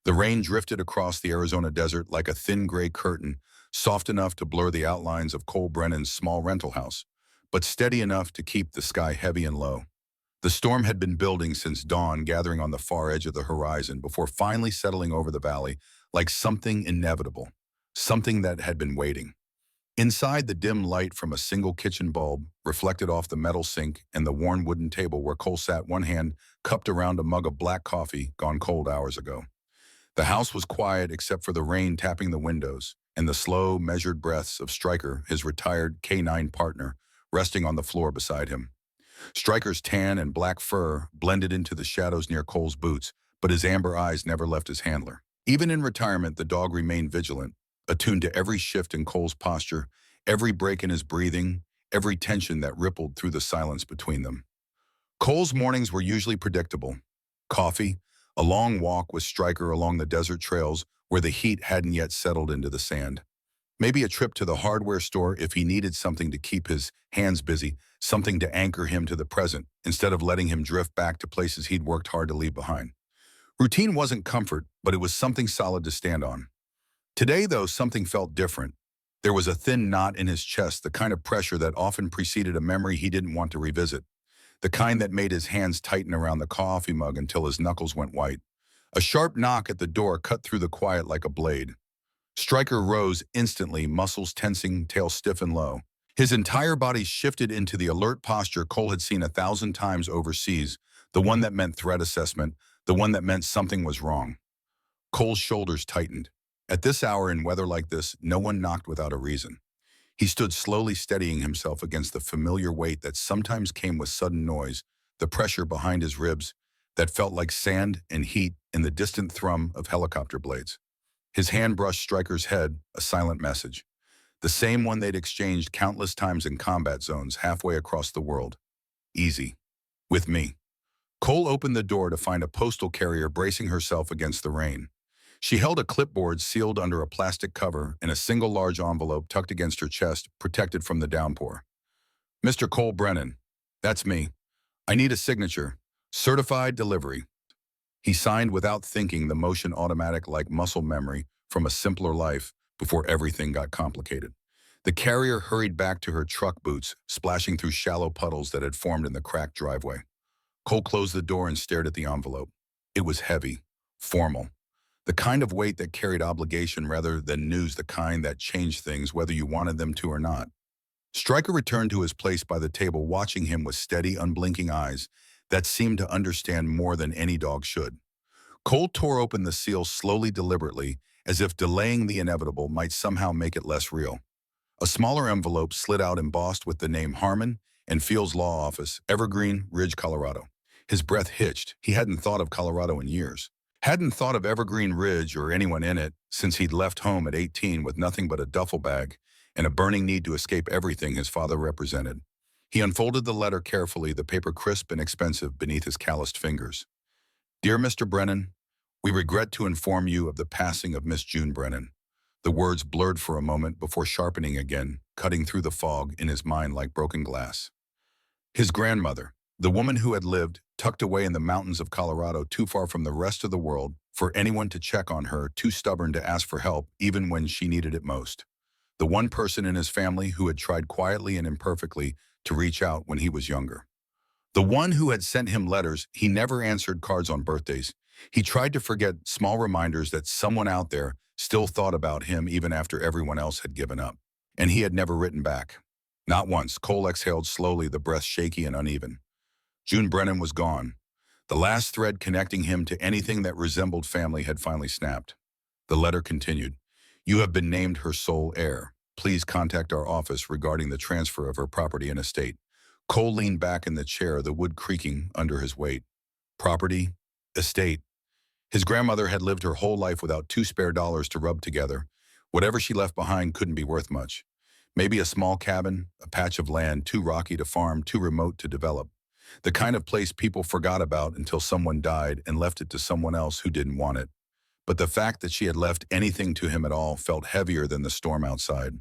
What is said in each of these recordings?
The rain drifted across the Arizona desert like a thin gray curtain, soft enough to blur the outlines of Cole Brennan's small rental house, but steady enough to keep the sky heavy and low. The storm had been building since dawn, gathering on the far edge of the horizon before finally settling over the valley like something inevitable, something that had been waiting. Inside, the dim light from a single kitchen bulb reflected off the metal sink and the worn wooden table where Cole sat, one hand cupped around a mug of black coffee gone cold hours ago. The house was quiet except for the rain tapping the windows and the slow, measured breaths of Stryker, his retired K9 partner, resting on the floor beside him. Stryker's tan and black fur blended into the shadows near Cole's boots, but his amber eyes never left his handler. Even in retirement, the dog remained vigilant, attuned to every shift in Cole's posture, every break in his breathing, every tension that rippled through the silence between them. Cole's mornings were usually predictable. Coffee, a long walk with Stryker along the desert trails where the heat hadn't yet settled into the sand. Maybe a trip to the hardware store if he needed something to keep his hands busy, something to anchor him to the present, instead of letting him drift back to places he'd worked hard to leave behind. Routine wasn't comfort, but it was something solid to stand on. Today, though, something felt different. There was a thin knot in his chest, the kind of pressure that often preceded a memory he didn't want to revisit, the kind that made his hands tighten around the coffee mug until his knuckles went white. A sharp knock at the door cut through the quiet like a blade. Stryker rose instantly, muscles tensing, tail stiff and low. His entire body shifted into the alert posture Cole had seen 1,000 times overseas, the one that meant threat assessment, the one that meant something was wrong. Cole's shoulders tightened. At this hour in weather like this, no one knocked without a reason. He stood slowly steadying himself against the familiar weight that sometimes came with sudden noise, the pressure behind his ribs that felt like sand and heat in the distant thrum of helicopter blades. His hand brushed Stryker's head, a silent message. The same one they'd exchanged countless times in combat zones halfway across the world. Easy. With me. Cole opened the door to find a postal carrier bracing herself against the rain. She held a clipboard sealed under a plastic cover and a single large envelope tucked against her chest, protected from the downpour. Mr. Cole Brennan. That's me. I need a signature. Certified delivery. He signed without thinking, the motion automatic like muscle memory from a simpler life before everything got complicated. The carrier hurried back to her truck boots, splashing through shallow puddles that had formed in the cracked driveway. Cole closed the door and stared at the envelope. It was heavy, formal. The kind of weight that carried obligation rather than news, the kind that changed things whether you wanted them to or not. Stryker returned to his place by the table, watching him with steady, unblinking eyes that seemed to understand more than any dog should. Cole tore open the seal slowly, deliberately, as if delaying the inevitable might somehow make it less real. A smaller envelope slid out, embossed with the name Harmon and Fields Law Office, Evergreen Ridge, Colorado. His breath hitched. He hadn't thought of Colorado in years. Hadn't thought of Evergreen Ridge or anyone in it since he'd left home at 18 with nothing but a duffel bag and a burning need to escape everything his father represented. He unfolded the letter carefully, the paper crisp and expensive beneath his calloused fingers. Dear Mr. Brennan, we regret to inform you of the passing of Miss June Brennan. The words blurred for a moment before sharpening again, cutting through the fog in his mind like broken glass. His grandmother, the woman who had lived tucked away in the mountains of Colorado, too far from the rest of the world for anyone to check on her, too stubborn to ask for help even when she needed it most. The one person in his family who had tried quietly and imperfectly to reach out when he was younger. The one who had sent him letters. He never answered cards on birthdays. He tried to forget small reminders that someone out there still thought about him even after everyone else had given up. And he had never written back. Not once. Cole exhaled slowly, the breath shaky and uneven. June Brennan was gone. The last thread connecting him to anything that resembled family had finally snapped. The letter continued. You have been named her sole heir. Please contact our office regarding the transfer of her property and estate. Cole leaned back in the chair, the wood creaking under his weight. Property, estate. His grandmother had lived her whole life without 2 spare dollars to rub together. Whatever she left behind couldn't be worth much. Maybe a small cabin, a patch of land too rocky to farm, too remote to develop. The kind of place people forgot about until someone died and left it to someone else who didn't want it. But the fact that she had left anything to him at all felt heavier than the storm outside.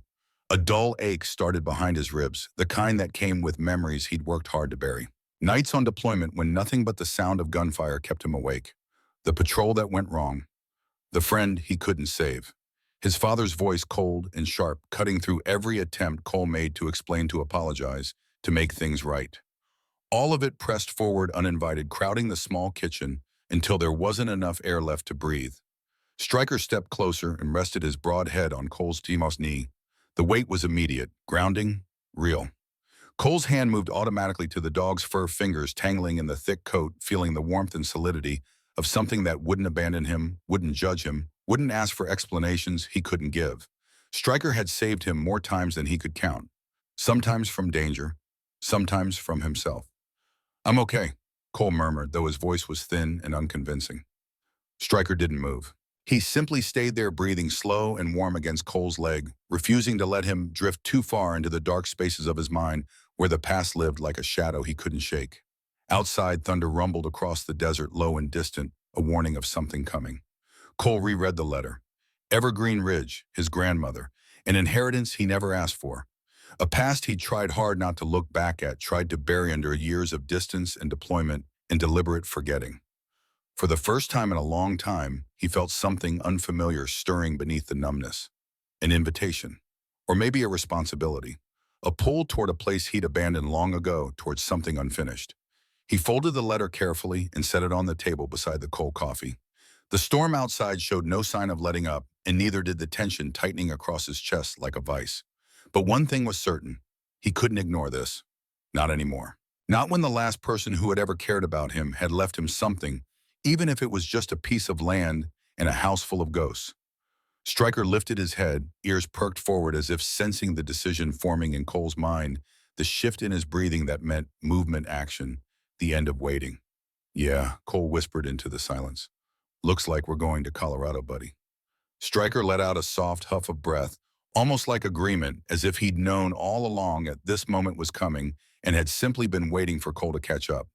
A dull ache started behind his ribs, the kind that came with memories he'd worked hard to bury. Nights on deployment when nothing but the sound of gunfire kept him awake. The patrol that went wrong. The friend he couldn't save. His father's voice cold and sharp, cutting through every attempt Cole made to explain, to apologize, to make things right. All of it pressed forward uninvited, crowding the small kitchen until there wasn't enough air left to breathe. Stryker stepped closer and rested his broad head on Cole's Timos knee. The weight was immediate, grounding, real. Cole's hand moved automatically to the dog's fur, fingers tangling in the thick coat, feeling the warmth and solidity of something that wouldn't abandon him, wouldn't judge him, wouldn't ask for explanations he couldn't give. Stryker had saved him more times than he could count. Sometimes from danger, sometimes from himself. "I'm okay," Cole murmured, though his voice was thin and unconvincing. Stryker didn't move. He simply stayed there, breathing slow and warm against Cole's leg, refusing to let him drift too far into the dark spaces of his mind where the past lived like a shadow he couldn't shake. Outside, thunder rumbled across the desert, low and distant, a warning of something coming. Cole reread the letter. Evergreen Ridge, his grandmother, an inheritance he never asked for. A past he tried hard not to look back at, tried to bury under years of distance and deployment and deliberate forgetting. For the first time in a long time, he felt something unfamiliar stirring beneath the numbness. An invitation. Or maybe a responsibility. A pull toward a place he'd abandoned long ago, towards something unfinished. He folded the letter carefully and set it on the table beside the cold coffee. The storm outside showed no sign of letting up, and neither did the tension tightening across his chest like a vice. But one thing was certain. He couldn't ignore this. Not anymore. Not when the last person who had ever cared about him had left him something, even if it was just a piece of land and a house full of ghosts. Stryker lifted his head, ears perked forward as if sensing the decision forming in Cole's mind, the shift in his breathing that meant movement, action, the end of waiting. "Yeah," Cole whispered into the silence. "Looks like we're going to Colorado, buddy." Stryker let out a soft huff of breath, almost like agreement, as if he'd known all along that this moment was coming and had simply been waiting for Cole to catch up.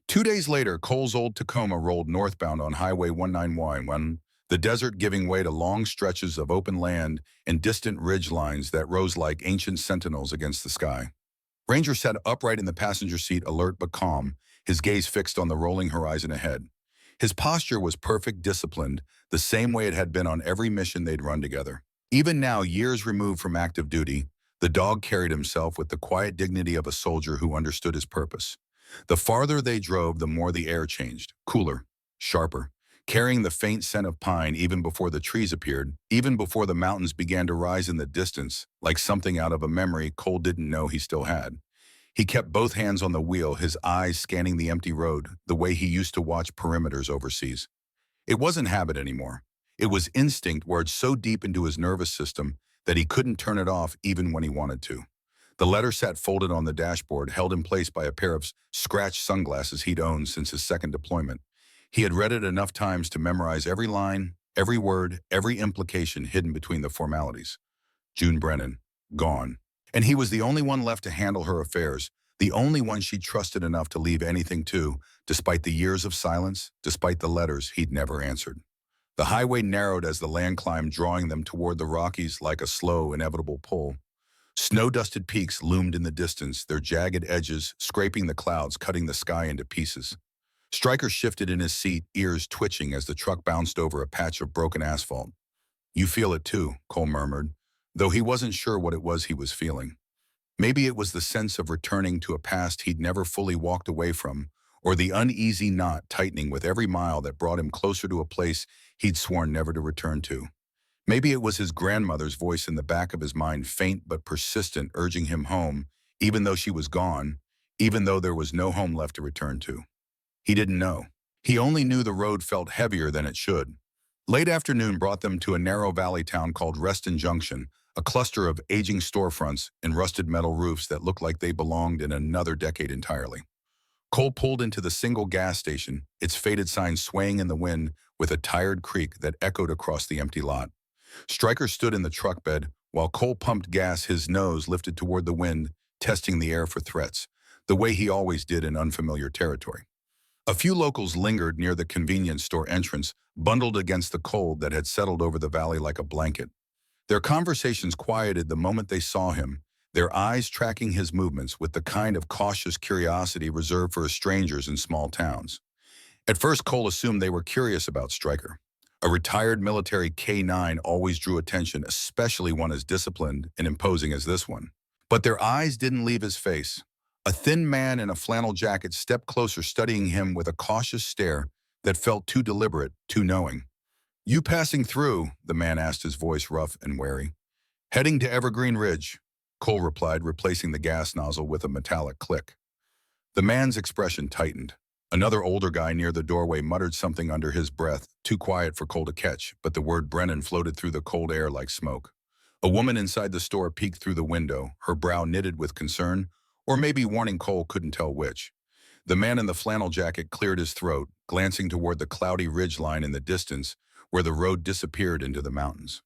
2 days later, Cole's old Tacoma rolled northbound on Highway 191, the desert giving way to long stretches of open land and distant ridge lines that rose like ancient sentinels against the sky. Ranger sat upright in the passenger seat, alert but calm, his gaze fixed on the rolling horizon ahead. His posture was perfect, disciplined, the same way it had been on every mission they'd run together. Even now, years removed from active duty, the dog carried himself with the quiet dignity of a soldier who understood his purpose. The farther they drove, the more the air changed, cooler, sharper, carrying the faint scent of pine even before the trees appeared, even before the mountains began to rise in the distance, like something out of a memory Cole didn't know he still had. He kept both hands on the wheel, his eyes scanning the empty road, the way he used to watch perimeters overseas. It wasn't habit anymore. It was instinct, wired so deep into his nervous system that he couldn't turn it off even when he wanted to. The letter sat folded on the dashboard, held in place by a pair of scratched sunglasses he'd owned since his second deployment. He had read it enough times to memorize every line, every word, every implication hidden between the formalities. June Brennan, gone. And he was the only one left to handle her affairs, the only one she trusted enough to leave anything to, despite the years of silence, despite the letters he'd never answered. The highway narrowed as the land climbed, drawing them toward the Rockies like a slow, inevitable pull. Snow-dusted peaks loomed in the distance, their jagged edges scraping the clouds, cutting the sky into pieces. Stryker shifted in his seat, ears twitching as the truck bounced over a patch of broken asphalt. "You feel it too," Cole murmured, though he wasn't sure what it was he was feeling. Maybe it was the sense of returning to a past he'd never fully walked away from, or the uneasy knot tightening with every mile that brought him closer to a place he'd sworn never to return to. Maybe it was his grandmother's voice in the back of his mind, faint but persistent, urging him home, even though she was gone, even though there was no home left to return to. He didn't know. He only knew the road felt heavier than it should. Late afternoon brought them to a narrow valley town called Reston Junction, a cluster of aging storefronts and rusted metal roofs that looked like they belonged in another decade entirely. Cole pulled into the single gas station, its faded sign swaying in the wind with a tired creak that echoed across the empty lot. Stryker stood in the truck bed while Cole pumped gas, his nose lifted toward the wind, testing the air for threats, the way he always did in unfamiliar territory. A few locals lingered near the convenience store entrance, bundled against the cold that had settled over the valley like a blanket. Their conversations quieted the moment they saw him, their eyes tracking his movements with the kind of cautious curiosity reserved for strangers in small towns. At first, Cole assumed they were curious about Stryker. A retired military K-9 always drew attention, especially one as disciplined and imposing as this one. But their eyes didn't leave his face. A thin man in a flannel jacket stepped closer, studying him with a cautious stare that felt too deliberate, too knowing. "You passing through?" the man asked, his voice rough and wary. "Heading to Evergreen Ridge," Cole replied, replacing the gas nozzle with a metallic click. The man's expression tightened. Another older guy near the doorway muttered something under his breath, too quiet for Cole to catch, but the word Brennan floated through the cold air like smoke. A woman inside the store peeked through the window, her brow knitted with concern, or maybe warning. Cole couldn't tell which. The man in the flannel jacket cleared his throat, glancing toward the cloudy ridgeline in the distance, where the road disappeared into the mountains.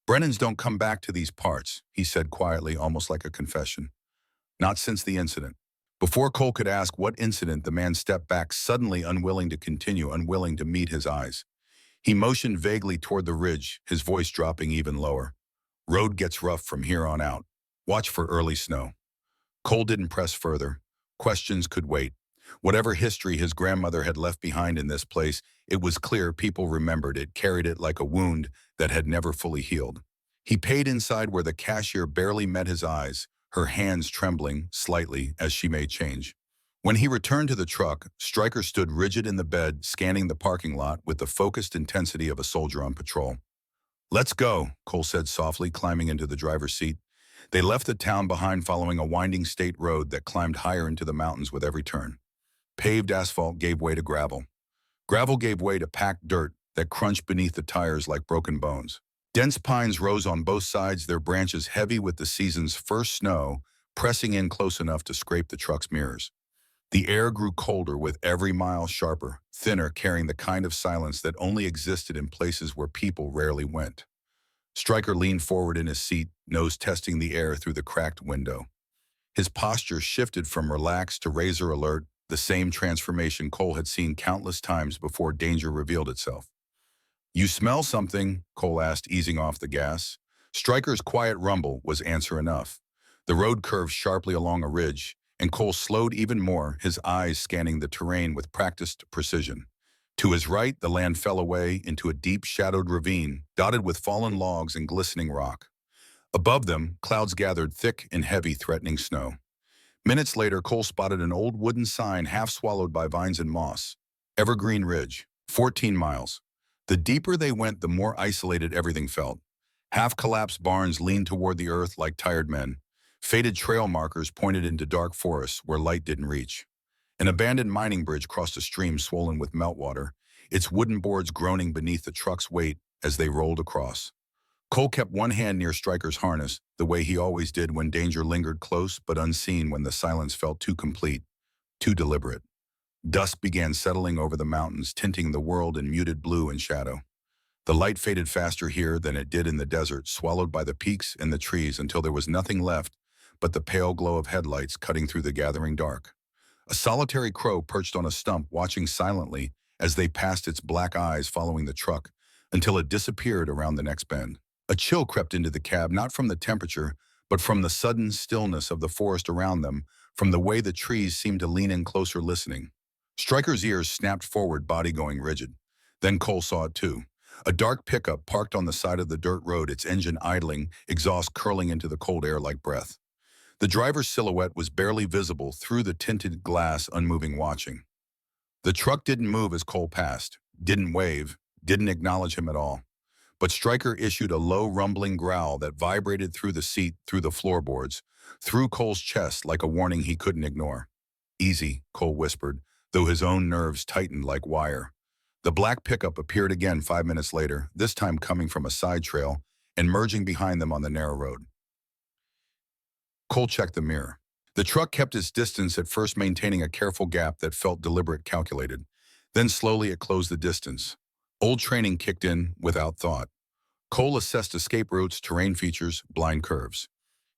"Brennans don't come back to these parts," he said quietly, almost like a confession. "Not since the incident." Before Cole could ask what incident, the man stepped back, suddenly unwilling to continue, unwilling to meet his eyes. He motioned vaguely toward the ridge, his voice dropping even lower. "Road gets rough from here on out. Watch for early snow." Cole didn't press further. Questions could wait. Whatever history his grandmother had left behind in this place, it was clear people remembered it, carried it like a wound that had never fully healed. He paid inside where the cashier barely met his eyes, her hands trembling slightly as she made change. When he returned to the truck, Stryker stood rigid in the bed, scanning the parking lot with the focused intensity of a soldier on patrol. "Let's go," Cole said softly, climbing into the driver's seat. They left the town behind, following a winding state road that climbed higher into the mountains with every turn. Paved asphalt gave way to gravel. Gravel gave way to packed dirt that crunched beneath the tires like broken bones. Dense pines rose on both sides, their branches heavy with the season's first snow, pressing in close enough to scrape the truck's mirrors. The air grew colder with every mile, sharper, thinner, carrying the kind of silence that only existed in places where people rarely went. Stryker leaned forward in his seat, nose testing the air through the cracked window. His posture shifted from relaxed to razor alert, the same transformation Cole had seen countless times before danger revealed itself. "You smell something?" Cole asked, easing off the gas. Stryker's quiet rumble was answer enough. The road curved sharply along a ridge, and Cole slowed even more, his eyes scanning the terrain with practiced precision. To his right, the land fell away into a deep, shadowed ravine, dotted with fallen logs and glistening rock. Above them, clouds gathered thick and heavy, threatening snow. Minutes later, Cole spotted an old wooden sign half swallowed by vines and moss. "Evergreen Ridge, 14 miles. The deeper they went, the more isolated everything felt. Half-collapsed barns leaned toward the earth like tired men. Faded trail markers pointed into dark forests where light didn't reach. An abandoned mining bridge crossed a stream swollen with meltwater, its wooden boards groaning beneath the truck's weight as they rolled across. Cole kept one hand near Stryker's harness, the way he always did when danger lingered close but unseen, when the silence felt too complete, too deliberate. Dusk began settling over the mountains, tinting the world in muted blue and shadow. The light faded faster here than it did in the desert, swallowed by the peaks and the trees until there was nothing left but the pale glow of headlights cutting through the gathering dark. A solitary crow perched on a stump, watching silently as they passed, its black eyes following the truck until it disappeared around the next bend. A chill crept into the cab, not from the temperature, but from the sudden stillness of the forest around them, from the way the trees seemed to lean in closer, listening. Stryker's ears snapped forward, body going rigid. Then Cole saw it too. A dark pickup parked on the side of the dirt road, its engine idling, exhaust curling into the cold air like breath. The driver's silhouette was barely visible through the tinted glass, unmoving, watching. The truck didn't move as Cole passed, didn't wave, didn't acknowledge him at all. But Stryker issued a low, rumbling growl that vibrated through the seat, through the floorboards, through Cole's chest like a warning he couldn't ignore. "Easy," Cole whispered, though his own nerves tightened like wire. The black pickup appeared again 5 minutes later, this time coming from a side trail and merging behind them on the narrow road. Cole checked the mirror. The truck kept its distance, at first maintaining a careful gap that felt deliberate, calculated. Then slowly it closed the distance. Old training kicked in without thought. Cole assessed escape routes, terrain features, blind curves.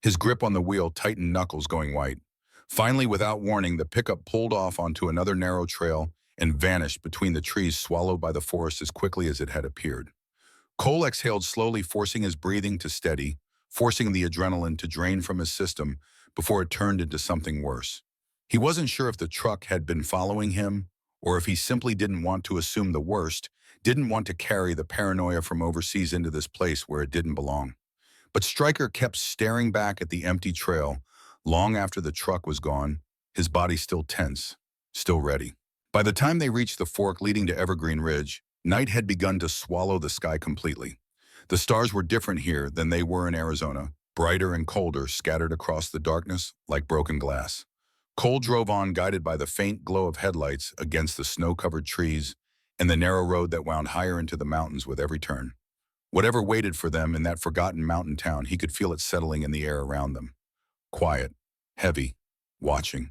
His grip on the wheel tightened, knuckles going white. Finally, without warning, the pickup pulled off onto another narrow trail and vanished between the trees, swallowed by the forest as quickly as it had appeared. Cole exhaled slowly, forcing his breathing to steady, forcing the adrenaline to drain from his system before it turned into something worse. He wasn't sure if the truck had been following him or if he simply didn't want to assume the worst, didn't want to carry the paranoia from overseas into this place where it didn't belong. But Stryker kept staring back at the empty trail long after the truck was gone, his body still tense, still ready. By the time they reached the fork leading to Evergreen Ridge, night had begun to swallow the sky completely. The stars were different here than they were in Arizona, brighter and colder, scattered across the darkness like broken glass. Cole drove on, guided by the faint glow of headlights against the snow-covered trees and the narrow road that wound higher into the mountains with every turn. Whatever waited for them in that forgotten mountain town, he could feel it settling in the air around them. Quiet, heavy, watching.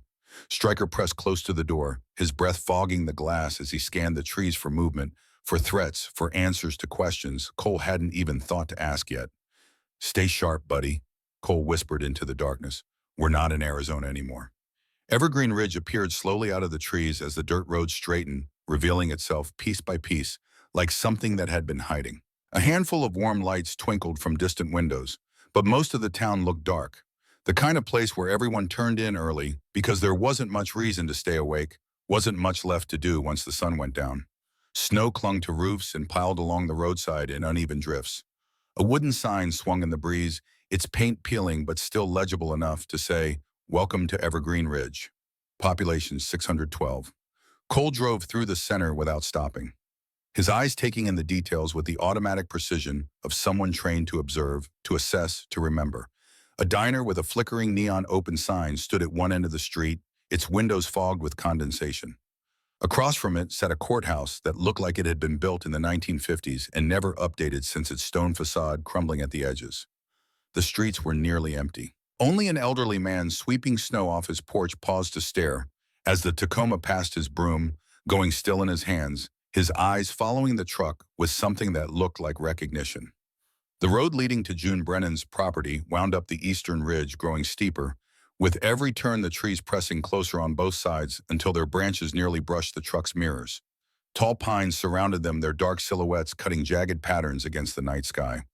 Stryker pressed close to the door, his breath fogging the glass as he scanned the trees for movement, for threats, for answers to questions Cole hadn't even thought to ask yet. "Stay sharp, buddy," Cole whispered into the darkness. "We're not in Arizona anymore." Evergreen Ridge appeared slowly out of the trees as the dirt road straightened, revealing itself piece by piece, like something that had been hiding. A handful of warm lights twinkled from distant windows, but most of the town looked dark. The kind of place where everyone turned in early because there wasn't much reason to stay awake, wasn't much left to do once the sun went down. Snow clung to roofs and piled along the roadside in uneven drifts. A wooden sign swung in the breeze, its paint peeling but still legible enough to say, "Welcome to Evergreen Ridge. Population 612. Cole drove through the center without stopping, his eyes taking in the details with the automatic precision of someone trained to observe, to assess, to remember. A diner with a flickering neon open sign stood at one end of the street, its windows fogged with condensation. Across from it sat a courthouse that looked like it had been built in the 1950s and never updated since its stone facade crumbling at the edges. The streets were nearly empty. Only an elderly man sweeping snow off his porch paused to stare as the Tacoma passed his broom, going still in his hands, his eyes following the truck with something that looked like recognition. The road leading to June Brennan's property wound up the eastern ridge, growing steeper, with every turn the trees pressing closer on both sides until their branches nearly brushed the truck's mirrors. Tall pines surrounded them, their dark silhouettes cutting jagged patterns against the night sky.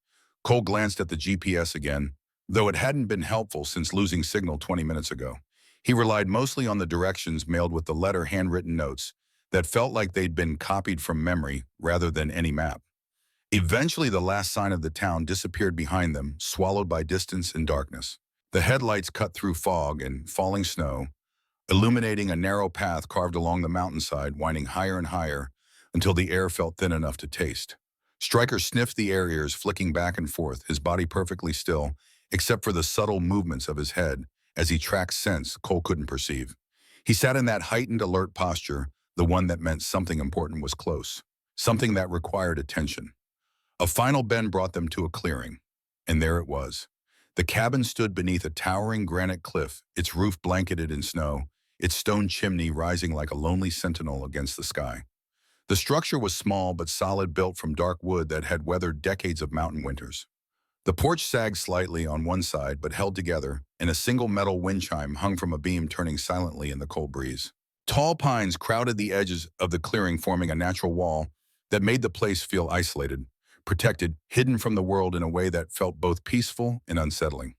Cole glanced at the GPS again, though it hadn't been helpful since losing signal 20 minutes ago. He relied mostly on the directions mailed with the letter handwritten notes that felt like they'd been copied from memory rather than any map. Eventually, the last sign of the town disappeared behind them, swallowed by distance and darkness. The headlights cut through fog and falling snow, illuminating a narrow path carved along the mountainside, winding higher and higher until the air felt thin enough to taste. Stryker sniffed the air, ears flicking back and forth, his body perfectly still, except for the subtle movements of his head as he tracked scents Cole couldn't perceive. He sat in that heightened, alert posture, the one that meant something important was close, something that required attention. A final bend brought them to a clearing, and there it was. The cabin stood beneath a towering granite cliff, its roof blanketed in snow, its stone chimney rising like a lonely sentinel against the sky. The structure was small but solid, built from dark wood that had weathered decades of mountain winters. The porch sagged slightly on one side but held together, and a single metal wind chime hung from a beam, turning silently in the cold breeze. Tall pines crowded the edges of the clearing, forming a natural wall that made the place feel isolated, protected, hidden from the world in a way that felt both peaceful and unsettling.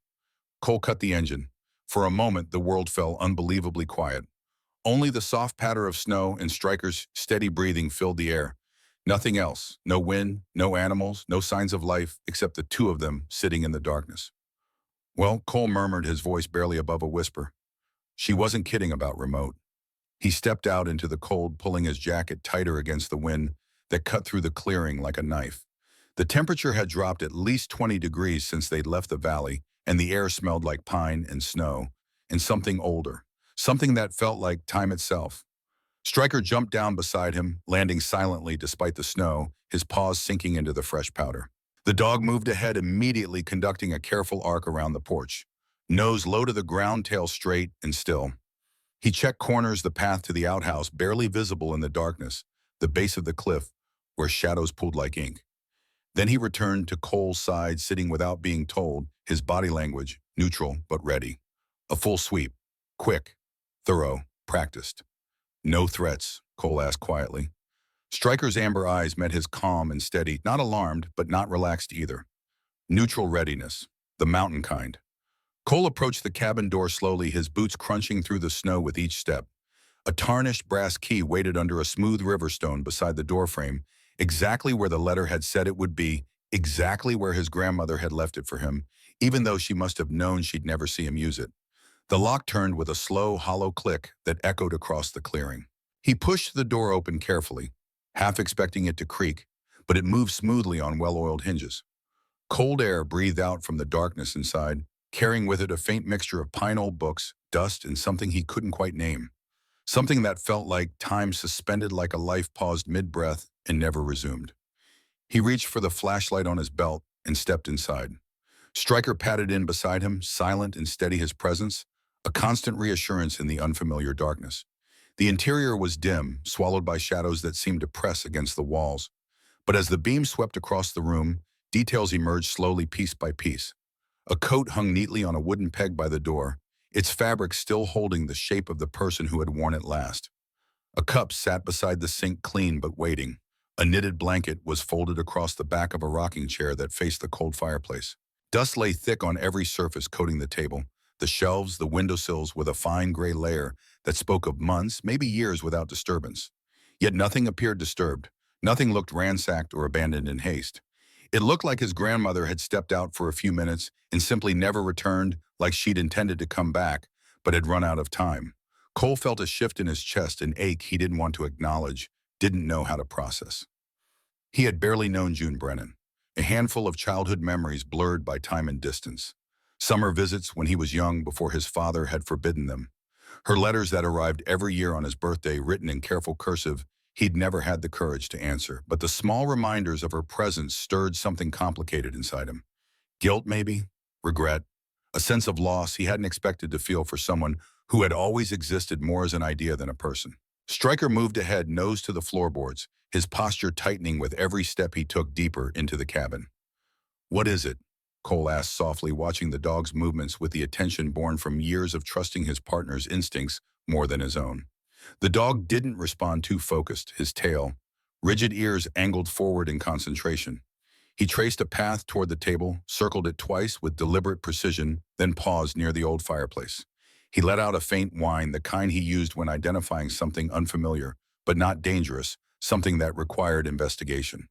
Cole cut the engine. For a moment, the world fell unbelievably quiet. Only the soft patter of snow and Stryker's steady breathing filled the air. Nothing else. No wind, no animals, no signs of life, except the two of them sitting in the darkness. "Well," Cole murmured, his voice barely above a whisper. She wasn't kidding about remote. He stepped out into the cold, pulling his jacket tighter against the wind that cut through the clearing like a knife. The temperature had dropped at least 20 degrees since they'd left the valley, and the air smelled like pine and snow, and something older, something that felt like time itself. Stryker jumped down beside him, landing silently despite the snow, his paws sinking into the fresh powder. The dog moved ahead immediately, conducting a careful arc around the porch, nose low to the ground, tail straight and still. He checked corners, the path to the outhouse barely visible in the darkness, the base of the cliff where shadows pooled like ink. Then he returned to Cole's side, sitting without being told, his body language neutral but ready. A full sweep, quick, thorough, practiced. "No threats?" Cole asked quietly. Stryker's amber eyes met his, calm and steady, not alarmed but not relaxed either. Neutral readiness, the mountain kind. Cole approached the cabin door slowly, his boots crunching through the snow with each step. A tarnished brass key waited under a smooth river stone beside the doorframe, exactly where the letter had said it would be, exactly where his grandmother had left it for him, even though she must have known she'd never see him use it. The lock turned with a slow, hollow click that echoed across the clearing. He pushed the door open carefully, half expecting it to creak, but it moved smoothly on well-oiled hinges. Cold air breathed out from the darkness inside, carrying with it a faint mixture of pine old books, dust, and something he couldn't quite name. Something that felt like time suspended, like a life paused mid-breath and never resumed. He reached for the flashlight on his belt and stepped inside. Stryker padded in beside him, silent and steady, his presence, a constant reassurance in the unfamiliar darkness. The interior was dim, swallowed by shadows that seemed to press against the walls. But as the beam swept across the room, details emerged slowly, piece by piece. A coat hung neatly on a wooden peg by the door, its fabric still holding the shape of the person who had worn it last. A cup sat beside the sink, clean but waiting. A knitted blanket was folded across the back of a rocking chair that faced the cold fireplace. Dust lay thick on every surface coating the table, the shelves, the windowsills, with a fine gray layer that spoke of months, maybe years without disturbance. Yet nothing appeared disturbed. Nothing looked ransacked or abandoned in haste. It looked like his grandmother had stepped out for a few minutes and simply never returned, like she'd intended to come back, but had run out of time. Cole felt a shift in his chest, an ache he didn't want to acknowledge, didn't know how to process. He had barely known June Brennan, a handful of childhood memories blurred by time and distance. Summer visits when he was young before his father had forbidden them. Her letters that arrived every year on his birthday, written in careful cursive, he'd never had the courage to answer. But the small reminders of her presence stirred something complicated inside him. Guilt, maybe? Regret? A sense of loss he hadn't expected to feel for someone who had always existed more as an idea than a person. Stryker moved ahead, nose to the floorboards, his posture tightening with every step he took deeper into the cabin. "What is it?" Cole asked softly, watching the dog's movements with the attention born from years of trusting his partner's instincts more than his own. The dog didn't respond, too focused, his tail, rigid ears angled forward in concentration. He traced a path toward the table, circled it twice with deliberate precision, then paused near the old fireplace. He let out a faint whine, the kind he used when identifying something unfamiliar, but not dangerous, something that required investigation.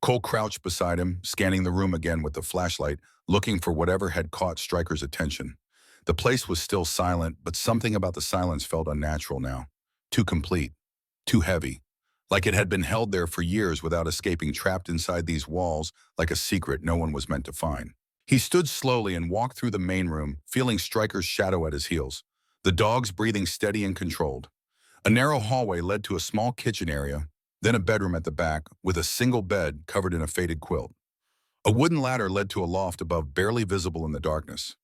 Cole crouched beside him, scanning the room again with the flashlight, looking for whatever had caught Stryker's attention. The place was still silent, but something about the silence felt unnatural now. Too complete. Too heavy. Like it had been held there for years without escaping, trapped inside these walls like a secret no one was meant to find. He stood slowly and walked through the main room, feeling Stryker's shadow at his heels. The dog's breathing steady and controlled. A narrow hallway led to a small kitchen area, then a bedroom at the back, with a single bed covered in a faded quilt. A wooden ladder led to a loft above, barely visible in the darkness.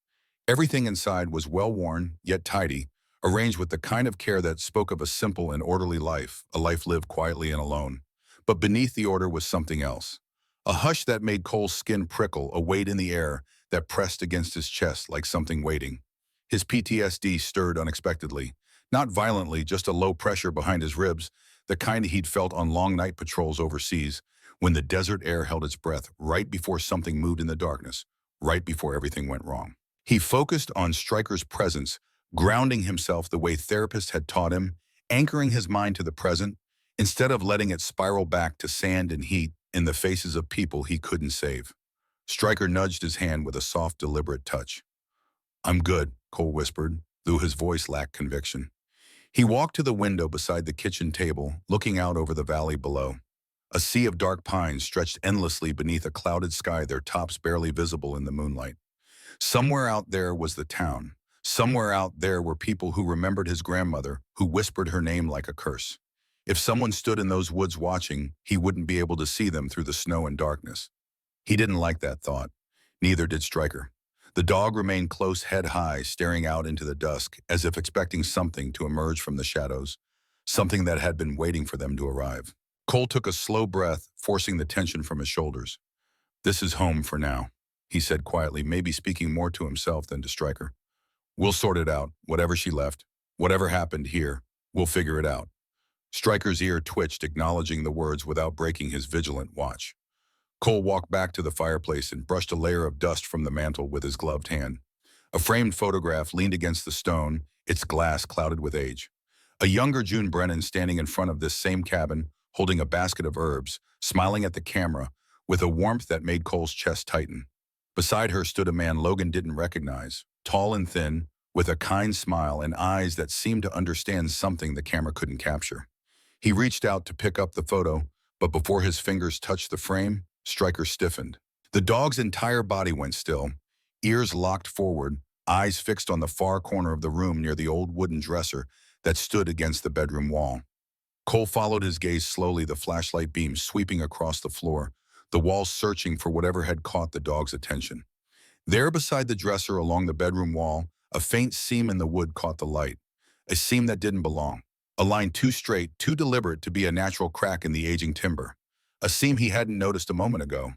Everything inside was well-worn, yet tidy, arranged with the kind of care that spoke of a simple and orderly life, a life lived quietly and alone. But beneath the order was something else. A hush that made Cole's skin prickle, a weight in the air that pressed against his chest like something waiting. His PTSD stirred unexpectedly, not violently, just a low pressure behind his ribs, the kind he'd felt on long night patrols overseas, when the desert air held its breath right before something moved in the darkness, right before everything went wrong. He focused on Stryker's presence, grounding himself the way therapists had taught him, anchoring his mind to the present, instead of letting it spiral back to sand and heat in the faces of people he couldn't save. Stryker nudged his hand with a soft, deliberate touch. "I'm good," Cole whispered, though his voice lacked conviction. He walked to the window beside the kitchen table, looking out over the valley below. A sea of dark pines stretched endlessly beneath a clouded sky, their tops barely visible in the moonlight. Somewhere out there was the town. Somewhere out there were people who remembered his grandmother, who whispered her name like a curse. If someone stood in those woods watching, he wouldn't be able to see them through the snow and darkness. He didn't like that thought. Neither did Stryker. The dog remained close, head high, staring out into the dusk, as if expecting something to emerge from the shadows, something that had been waiting for them to arrive. Cole took a slow breath, forcing the tension from his shoulders. "This is home for now," he said quietly, maybe speaking more to himself than to Stryker. "We'll sort it out, whatever she left, whatever happened here, we'll figure it out." Stryker's ear twitched, acknowledging the words without breaking his vigilant watch. Cole walked back to the fireplace and brushed a layer of dust from the mantel with his gloved hand. A framed photograph leaned against the stone, its glass clouded with age. A younger June Brennan standing in front of this same cabin, holding a basket of herbs, smiling at the camera with a warmth that made Cole's chest tighten. Beside her stood a man Logan didn't recognize, tall and thin, with a kind smile and eyes that seemed to understand something the camera couldn't capture. He reached out to pick up the photo, but before his fingers touched the frame, Stryker stiffened. The dog's entire body went still, ears locked forward, eyes fixed on the far corner of the room near the old wooden dresser that stood against the bedroom wall. Cole followed his gaze slowly, the flashlight beam sweeping across the floor, the walls searching for whatever had caught the dog's attention. There beside the dresser along the bedroom wall, a faint seam in the wood caught the light, a seam that didn't belong, a line too straight, too deliberate to be a natural crack in the aging timber, a seam he hadn't noticed a moment ago.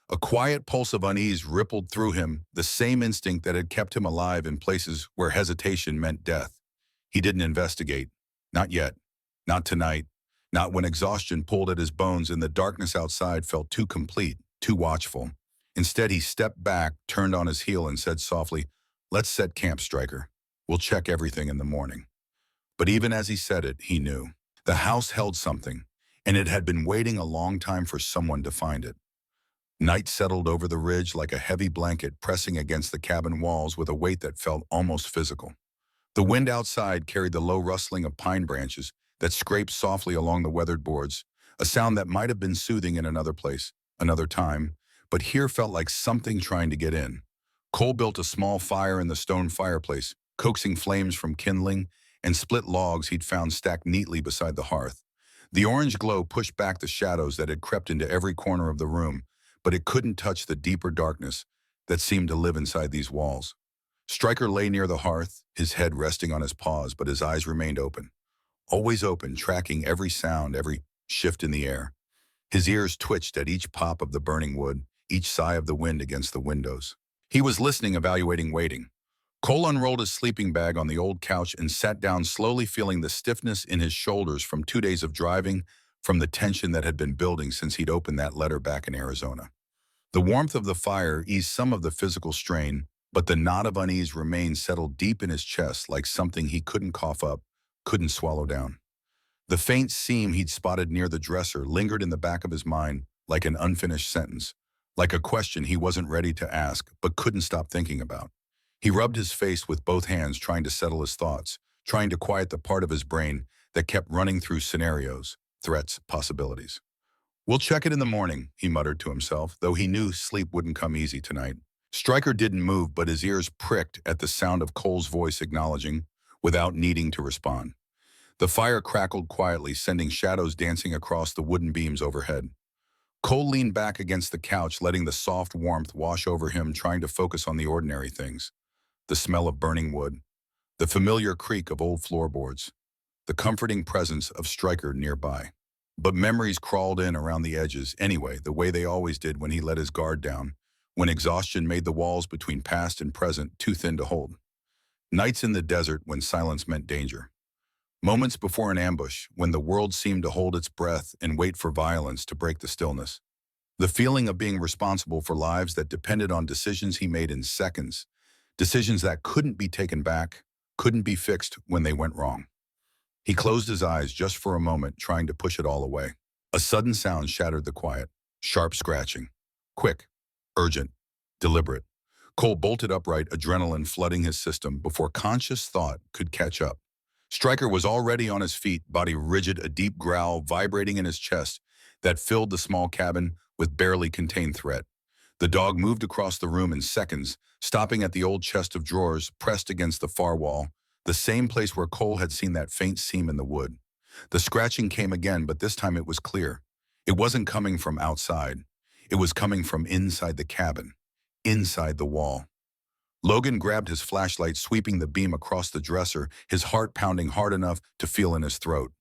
A quiet pulse of unease rippled through him, the same instinct that had kept him alive in places where hesitation meant death. He didn't investigate. Not yet. Not tonight. Not when exhaustion pulled at his bones and the darkness outside felt too complete, too watchful. Instead, he stepped back, turned on his heel, and said softly, "Let's set camp, Stryker. We'll check everything in the morning." But even as he said it, he knew. The house held something, and it had been waiting a long time for someone to find it. Night settled over the ridge like a heavy blanket pressing against the cabin walls with a weight that felt almost physical. The wind outside carried the low rustling of pine branches that scraped softly along the weathered boards, a sound that might have been soothing in another place, another time, but here felt like something trying to get in. Cole built a small fire in the stone fireplace, coaxing flames from kindling and split logs he'd found stacked neatly beside the hearth. The orange glow pushed back the shadows that had crept into every corner of the room, but it couldn't touch the deeper darkness that seemed to live inside these walls. Stryker lay near the hearth, his head resting on his paws, but his eyes remained open. Always open, tracking every sound, every shift in the air. His ears twitched at each pop of the burning wood, each sigh of the wind against the windows. He was listening, evaluating, waiting. Cole unrolled his sleeping bag on the old couch and sat down, slowly feeling the stiffness in his shoulders from 2 days of driving, from the tension that had been building since he'd opened that letter back in Arizona. The warmth of the fire eased some of the physical strain, but the knot of unease remained settled deep in his chest like something he couldn't cough up, couldn't swallow down. The faint seam he'd spotted near the dresser lingered in the back of his mind like an unfinished sentence, like a question he wasn't ready to ask but couldn't stop thinking about. He rubbed his face with both hands, trying to settle his thoughts, trying to quiet the part of his brain that kept running through scenarios, threats, possibilities. "We'll check it in the morning," he muttered to himself, though he knew sleep wouldn't come easy tonight. Stryker didn't move, but his ears pricked at the sound of Cole's voice acknowledging, without needing to respond. The fire crackled quietly, sending shadows dancing across the wooden beams overhead. Cole leaned back against the couch, letting the soft warmth wash over him, trying to focus on the ordinary things. The smell of burning wood, the familiar creak of old floorboards, the comforting presence of Stryker nearby. But memories crawled in around the edges anyway, the way they always did when he let his guard down, when exhaustion made the walls between past and present too thin to hold. Nights in the desert when silence meant danger. Moments before an ambush, when the world seemed to hold its breath and wait for violence to break the stillness. The feeling of being responsible for lives that depended on decisions he made in seconds, decisions that couldn't be taken back, couldn't be fixed when they went wrong. He closed his eyes just for a moment, trying to push it all away. A sudden sound shattered the quiet, sharp scratching. Quick, urgent, deliberate. Cole bolted upright, adrenaline flooding his system before conscious thought could catch up. Stryker was already on his feet, body rigid, a deep growl vibrating in his chest that filled the small cabin with barely contained threat. The dog moved across the room in seconds, stopping at the old chest of drawers pressed against the far wall, the same place where Cole had seen that faint seam in the wood. The scratching came again, but this time it was clear. It wasn't coming from outside. It was coming from inside the cabin, inside the wall. Logan grabbed his flashlight, sweeping the beam across the dresser, his heart pounding hard enough to feel in his throat.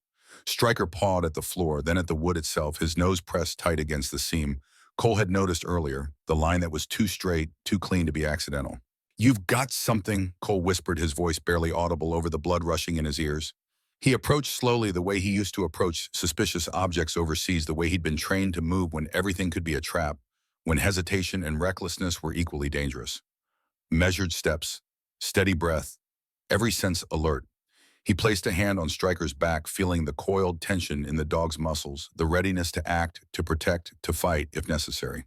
Stryker pawed at the floor, then at the wood itself, his nose pressed tight against the seam Cole had noticed earlier, the line that was too straight, too clean to be accidental. "You've got something," Cole whispered, his voice barely audible over the blood rushing in his ears. He approached slowly, the way he used to approach suspicious objects overseas, the way he'd been trained to move when everything could be a trap, when hesitation and recklessness were equally dangerous. Measured steps, steady breath, every sense alert. He placed a hand on Stryker's back, feeling the coiled tension in the dog's muscles, the readiness to act, to protect, to fight if necessary.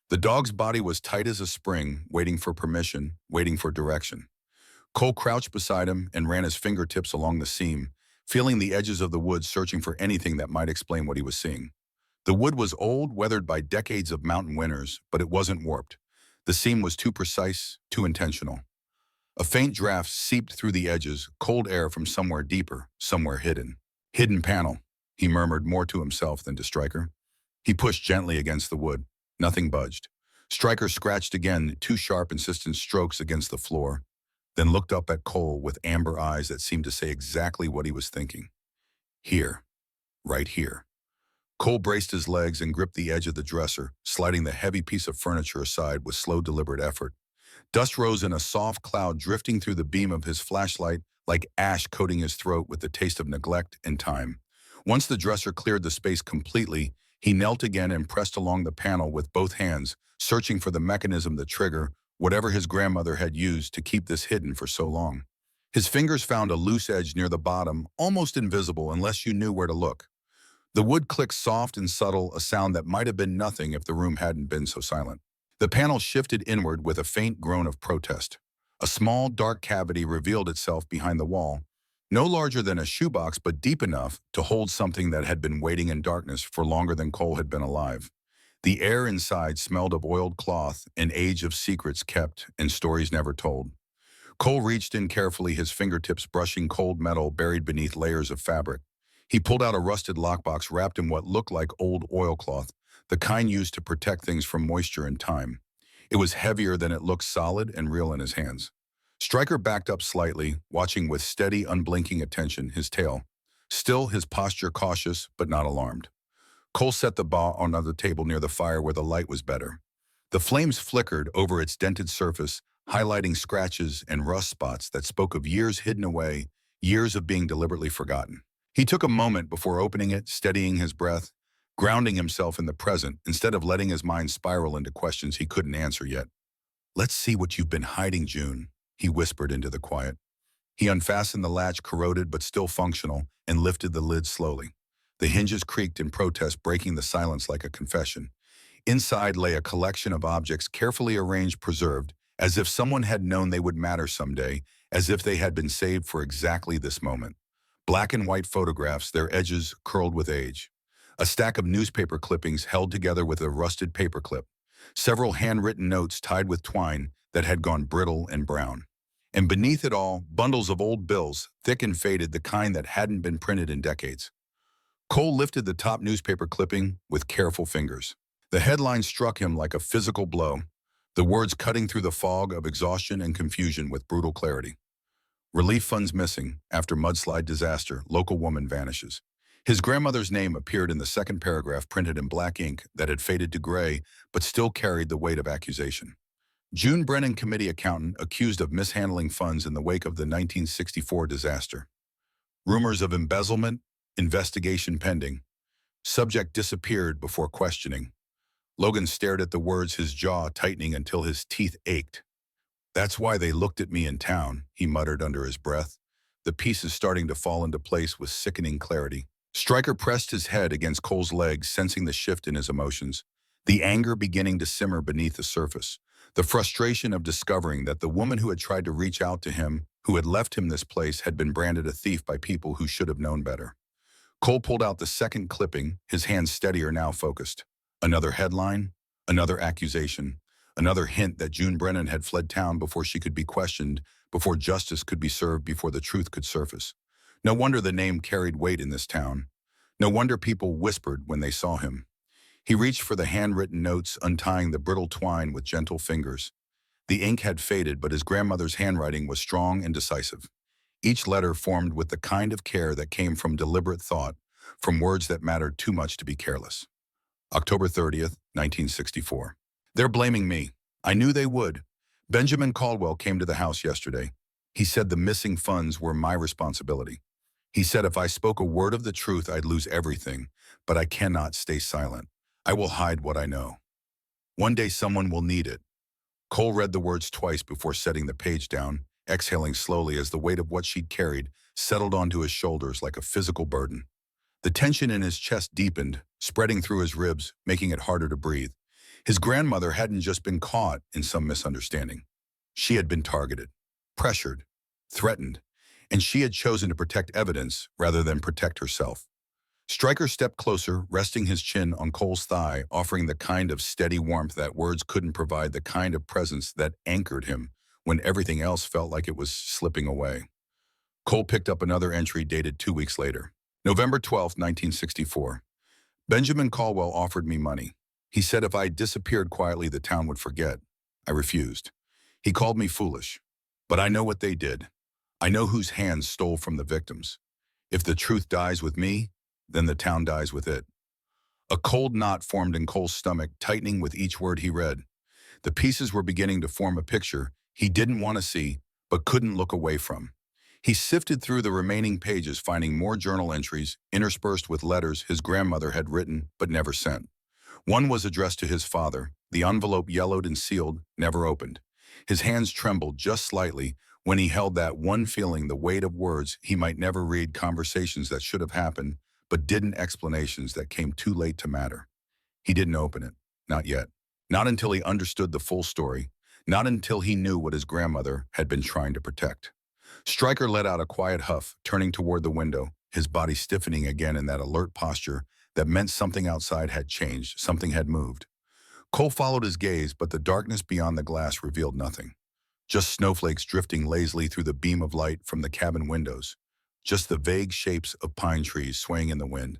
The dog's body was tight as a spring, waiting for permission, waiting for direction. Cole crouched beside him and ran his fingertips along the seam, feeling the edges of the wood, searching for anything that might explain what he was seeing. The wood was old, weathered by decades of mountain winters, but it wasn't warped. The seam was too precise, too intentional. A faint draft seeped through the edges, cold air from somewhere deeper, somewhere hidden. Hidden panel, he murmured more to himself than to Stryker. He pushed gently against the wood. Nothing budged. Stryker scratched again, two sharp, insistent strokes against the floor, then looked up at Cole with amber eyes that seemed to say exactly what he was thinking. Here. Right here. Cole braced his legs and gripped the edge of the dresser, sliding the heavy piece of furniture aside with slow, deliberate effort. Dust rose in a soft cloud, drifting through the beam of his flashlight like ash coating his throat with the taste of neglect and time. Once the dresser cleared the space completely, he knelt again and pressed along the panel with both hands, searching for the mechanism, the trigger, whatever his grandmother had used to keep this hidden for so long. His fingers found a loose edge near the bottom, almost invisible unless you knew where to look. The wood clicked soft and subtle, a sound that might have been nothing if the room hadn't been so silent. The panel shifted inward with a faint groan of protest. A small, dark cavity revealed itself behind the wall, no larger than a shoebox but deep enough to hold something that had been waiting in darkness for longer than Cole had been alive. The air inside smelled of oiled cloth, an age of secrets kept and stories never told. Cole reached in carefully, his fingertips brushing cold metal buried beneath layers of fabric. He pulled out a rusted lockbox wrapped in what looked like old oilcloth, the kind used to protect things from moisture and time. It was heavier than it looked, solid and real in his hands. Stryker backed up slightly, watching with steady, unblinking attention his tail. Still, his posture cautious, but not alarmed. Cole set the bar on another table near the fire where the light was better. The flames flickered over its dented surface, highlighting scratches and rust spots that spoke of years hidden away, years of being deliberately forgotten. He took a moment before opening it, steadying his breath, grounding himself in the present instead of letting his mind spiral into questions he couldn't answer yet. "Let's see what you've been hiding, June," he whispered into the quiet. He unfastened the latch, corroded but still functional, and lifted the lid slowly. The hinges creaked in protest, breaking the silence like a confession. Inside lay a collection of objects carefully arranged, preserved, as if someone had known they would matter someday, as if they had been saved for exactly this moment. Black and white photographs, their edges curled with age. A stack of newspaper clippings held together with a rusted paperclip. Several handwritten notes tied with twine that had gone brittle and brown. And beneath it all, bundles of old bills, thick and faded, the kind that hadn't been printed in decades. Cole lifted the top newspaper clipping with careful fingers. The headline struck him like a physical blow, the words cutting through the fog of exhaustion and confusion with brutal clarity. Relief funds missing. After mudslide disaster, local woman vanishes. His grandmother's name appeared in the second paragraph, printed in black ink that had faded to gray but still carried the weight of accusation. June Brennan, committee accountant, accused of mishandling funds in the wake of the 1964 disaster. Rumors of embezzlement, investigation pending. Subject disappeared before questioning. Logan stared at the words, his jaw tightening until his teeth ached. "That's why they looked at me in town," he muttered under his breath, the pieces starting to fall into place with sickening clarity. Stryker pressed his head against Cole's legs, sensing the shift in his emotions, the anger beginning to simmer beneath the surface, the frustration of discovering that the woman who had tried to reach out to him, who had left him this place, had been branded a thief by people who should have known better. Cole pulled out the second clipping, his hands steadier, now focused. Another headline, another accusation, another hint that June Brennan had fled town before she could be questioned, before justice could be served, before the truth could surface. No wonder the name carried weight in this town. No wonder people whispered when they saw him. He reached for the handwritten notes, untying the brittle twine with gentle fingers. The ink had faded, but his grandmother's handwriting was strong and decisive. Each letter formed with the kind of care that came from deliberate thought, from words that mattered too much to be careless. October 30th, 1964. "They're blaming me. I knew they would. Benjamin Caldwell came to the house yesterday. He said the missing funds were my responsibility. He said if I spoke a word of the truth, I'd lose everything, but I cannot stay silent. I will hide what I know. One day someone will need it." Cole read the words twice before setting the page down, exhaling slowly as the weight of what she'd carried settled onto his shoulders like a physical burden. The tension in his chest deepened, spreading through his ribs, making it harder to breathe. His grandmother hadn't just been caught in some misunderstanding. She had been targeted, pressured, threatened, and she had chosen to protect evidence rather than protect herself. Stryker stepped closer, resting his chin on Cole's thigh, offering the kind of steady warmth that words couldn't provide, the kind of presence that anchored him when everything else felt like it was slipping away. Cole picked up another entry dated 2 weeks later. November 12, 1964. Benjamin Caldwell offered me money. He said if I disappeared quietly, the town would forget. I refused. He called me foolish. But I know what they did. I know whose hands stole from the victims. If the truth dies with me, then the town dies with it. A cold knot formed in Cole's stomach, tightening with each word he read. The pieces were beginning to form a picture he didn't want to see, but couldn't look away from. He sifted through the remaining pages, finding more journal entries interspersed with letters his grandmother had written but never sent. One was addressed to his father, the envelope yellowed and sealed, never opened. His hands trembled just slightly when he held that one feeling, the weight of words he might never read, conversations that should have happened, but didn't, explanations that came too late to matter. He didn't open it, not yet. Not until he understood the full story, not until he knew what his grandmother had been trying to protect. Stryker let out a quiet huff, turning toward the window, his body stiffening again in that alert posture that meant something outside had changed, something had moved. Cole followed his gaze, but the darkness beyond the glass revealed nothing. Just snowflakes drifting lazily through the beam of light from the cabin windows. Just the vague shapes of pine trees swaying in the wind.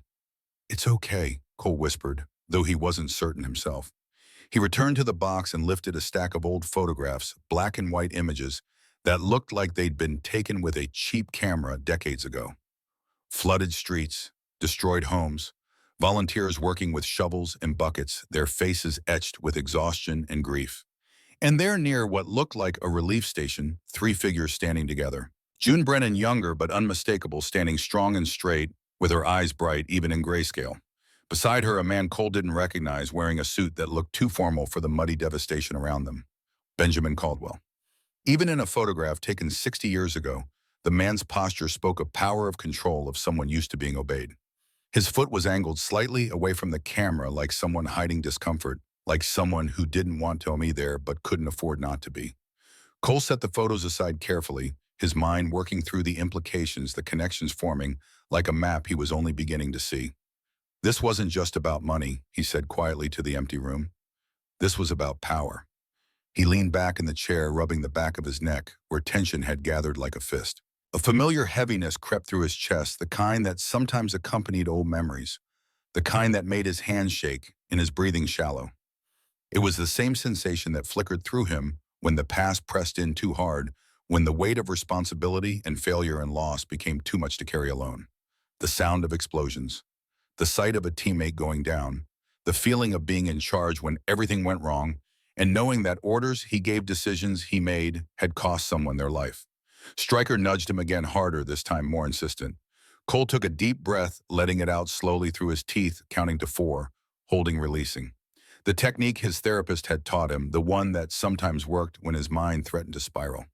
"It's okay," Cole whispered, though he wasn't certain himself. He returned to the box and lifted a stack of old photographs, black and white images that looked like they'd been taken with a cheap camera decades ago. Flooded streets, destroyed homes, volunteers working with shovels and buckets, their faces etched with exhaustion and grief. And there, near what looked like a relief station, 3 figures standing together. June Brennan, younger but unmistakable, standing strong and straight, with her eyes bright even in grayscale. Beside her, a man Cole didn't recognize, wearing a suit that looked too formal for the muddy devastation around them. Benjamin Caldwell. Even in a photograph taken 60 years ago, the man's posture spoke of power, of control, of someone used to being obeyed. His foot was angled slightly away from the camera, like someone hiding discomfort, like someone who didn't want to be there but couldn't afford not to be. Cole set the photos aside carefully, his mind working through the implications, the connections forming, like a map he was only beginning to see. This wasn't just about money, he said quietly to the empty room. This was about power. He leaned back in the chair, rubbing the back of his neck, where tension had gathered like a fist. A familiar heaviness crept through his chest, the kind that sometimes accompanied old memories, the kind that made his hands shake and his breathing shallow. It was the same sensation that flickered through him when the past pressed in too hard, when the weight of responsibility and failure and loss became too much to carry alone. The sound of explosions, the sight of a teammate going down, the feeling of being in charge when everything went wrong, and knowing that orders he gave, decisions he made, had cost someone their life. Stryker nudged him again, harder, this time more insistent. Cole took a deep breath, letting it out slowly through his teeth, counting to 4, holding, releasing. The technique his therapist had taught him, the one that sometimes worked when his mind threatened to spiral.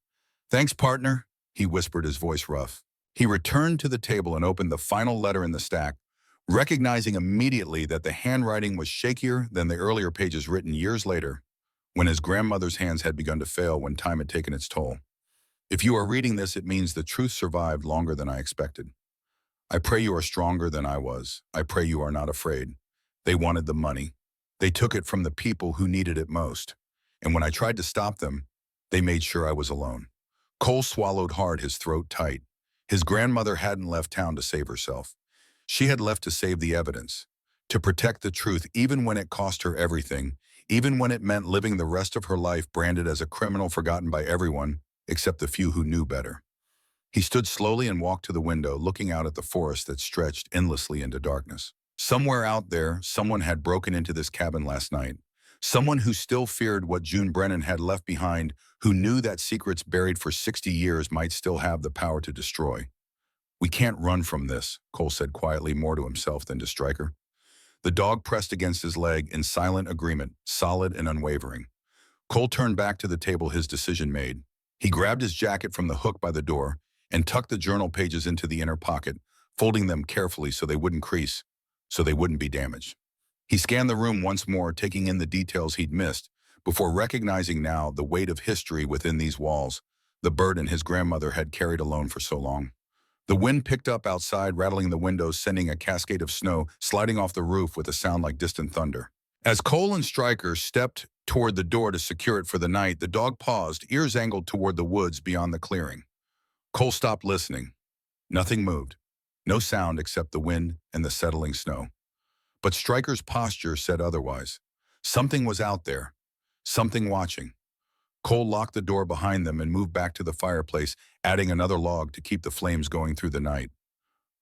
"Thanks, partner," he whispered, his voice rough. He returned to the table and opened the final letter in the stack, recognizing immediately that the handwriting was shakier than the earlier pages written years later, when his grandmother's hands had begun to fail, when time had taken its toll. "If you are reading this, it means the truth survived longer than I expected. I pray you are stronger than I was. I pray you are not afraid. They wanted the money. They took it from the people who needed it most. And when I tried to stop them, they made sure I was alone." Cole swallowed hard, his throat tight. His grandmother hadn't left town to save herself. She had left to save the evidence, to protect the truth, even when it cost her everything, even when it meant living the rest of her life branded as a criminal, forgotten by everyone except the few who knew better. He stood slowly and walked to the window, looking out at the forest that stretched endlessly into darkness. Somewhere out there, someone had broken into this cabin last night. Someone who still feared what June Brennan had left behind, who knew that secrets buried for 60 years might still have the power to destroy. "We can't run from this," Cole said quietly, more to himself than to Stryker. The dog pressed against his leg in silent agreement, solid and unwavering. Cole turned back to the table, his decision made. He grabbed his jacket from the hook by the door and tucked the journal pages into the inner pocket, folding them carefully so they wouldn't crease, so they wouldn't be damaged. He scanned the room once more, taking in the details he'd missed, before recognizing now the weight of history within these walls, the burden his grandmother had carried alone for so long. The wind picked up outside, rattling the windows, sending a cascade of snow sliding off the roof with a sound like distant thunder. As Cole and Stryker stepped toward the door to secure it for the night, the dog paused, ears angled toward the woods beyond the clearing. Cole stopped listening. Nothing moved. No sound except the wind and the settling snow. But Stryker's posture said otherwise. Something was out there. Something watching. Cole locked the door behind them and moved back to the fireplace, adding another log to keep the flames going through the night.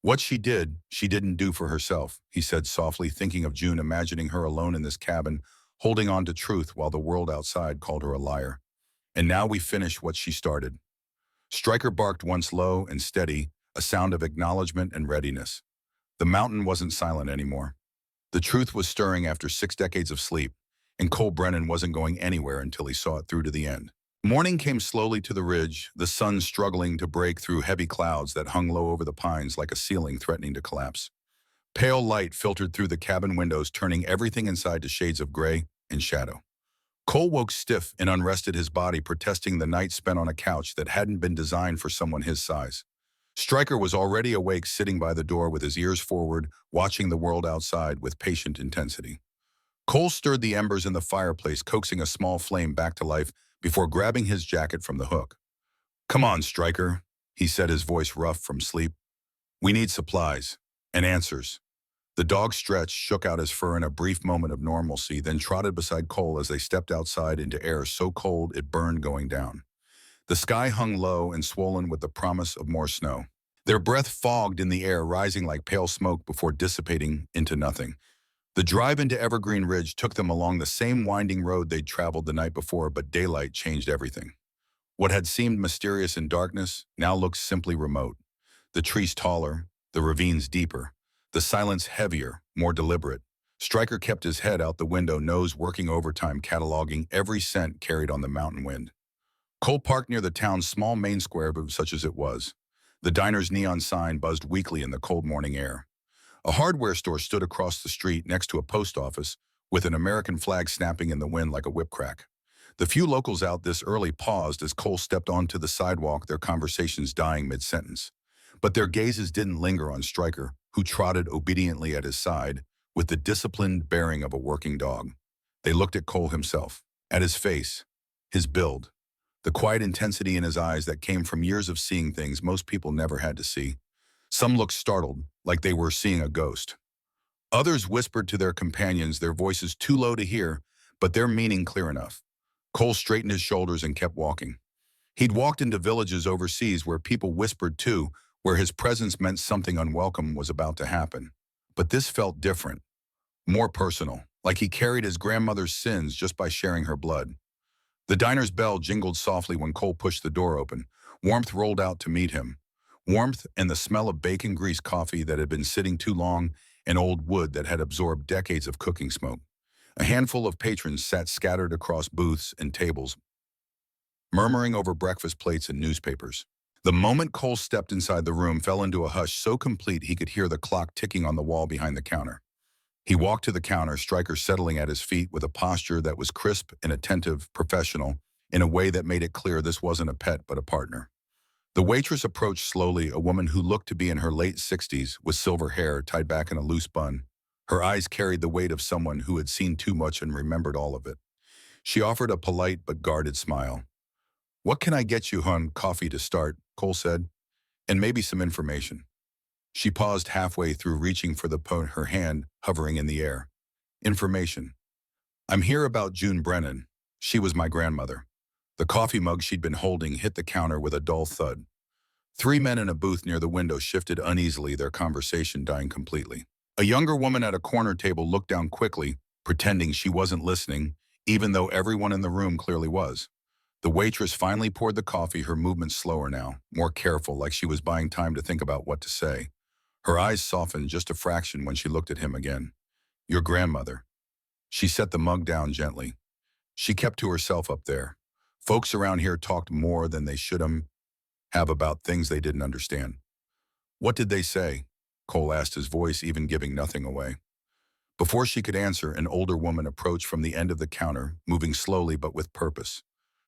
What she didn't do for herself, he said softly, thinking of June, imagining her alone in this cabin, holding on to truth while the world outside called her a liar. And now we finish what she started. Stryker barked once low and steady, a sound of acknowledgement and readiness. The mountain wasn't silent anymore. The truth was stirring after 6 decades of sleep, and Cole Brennan wasn't going anywhere until he saw it through to the end. Morning came slowly to the ridge, the sun struggling to break through heavy clouds that hung low over the pines like a ceiling threatening to collapse. Pale light filtered through the cabin windows, turning everything inside to shades of gray and shadow. Cole woke stiff and unrested, his body protesting the night spent on a couch that hadn't been designed for someone his size. Stryker was already awake, sitting by the door with his ears forward, watching the world outside with patient intensity. Cole stirred the embers in the fireplace, coaxing a small flame back to life before grabbing his jacket from the hook. "Come on, Stryker," he said, his voice rough from sleep. "We need supplies and answers." The dog stretched, shook out his fur in a brief moment of normalcy, then trotted beside Cole as they stepped outside into air so cold it burned going down. The sky hung low and swollen with the promise of more snow. Their breath fogged in the air, rising like pale smoke before dissipating into nothing. The drive into Evergreen Ridge took them along the same winding road they'd traveled the night before, but daylight changed everything. What had seemed mysterious in darkness now looked simply remote. The trees taller, the ravines deeper, the silence heavier, more deliberate. Stryker kept his head out the window, nose working overtime, cataloging every scent carried on the mountain wind. Cole parked near the town's small main square, such as it was. The diner's neon sign buzzed weakly in the cold morning air. A hardware store stood across the street next to a post office, with an American flag snapping in the wind like a whip crack. The few locals out this early paused as Cole stepped onto the sidewalk, their conversations dying mid-sentence. But their gazes didn't linger on Stryker, who trotted obediently at his side, with the disciplined bearing of a working dog. They looked at Cole himself, at his face, his build, the quiet intensity in his eyes that came from years of seeing things most people never had to see. Some looked startled, like they were seeing a ghost. Others whispered to their companions, their voices too low to hear, but their meaning clear enough. Cole straightened his shoulders and kept walking. He'd walked into villages overseas where people whispered too, where his presence meant something unwelcome was about to happen. But this felt different, more personal, like he carried his grandmother's sins just by sharing her blood. The diner's bell jingled softly when Cole pushed the door open. Warmth rolled out to meet him. Warmth and the smell of bacon-greased coffee that had been sitting too long, and old wood that had absorbed decades of cooking smoke. A handful of patrons sat scattered across booths and tables, murmuring over breakfast plates and newspapers. The moment Cole stepped inside the room fell into a hush so complete he could hear the clock ticking on the wall behind the counter. He walked to the counter, Stryker settling at his feet with a posture that was crisp and attentive, professional, in a way that made it clear this wasn't a pet but a partner. The waitress approached slowly, a woman who looked to be in her late 60s with silver hair tied back in a loose bun. Her eyes carried the weight of someone who had seen too much and remembered all of it. She offered a polite but guarded smile. "What can I get you, hon?" "Coffee to start," Cole said, "and maybe some information." She paused halfway through, reaching for the phone, her hand hovering in the air. "Information. I'm here about June Brennan. She was my grandmother." The coffee mug she'd been holding hit the counter with a dull thud. 3 men in a booth near the window shifted uneasily, their conversation dying completely. A younger woman at a corner table looked down quickly, pretending she wasn't listening, even though everyone in the room clearly was. The waitress finally poured the coffee, her movements slower now, more careful, like she was buying time to think about what to say. Her eyes softened just a fraction when she looked at him again. "Your grandmother." She set the mug down gently. "She kept to herself up there. Folks around here talked more than they should have about things they didn't understand. What did they say? Cole asked, his voice even giving nothing away. Before she could answer, an older woman approached from the end of the counter, moving slowly but with purpose.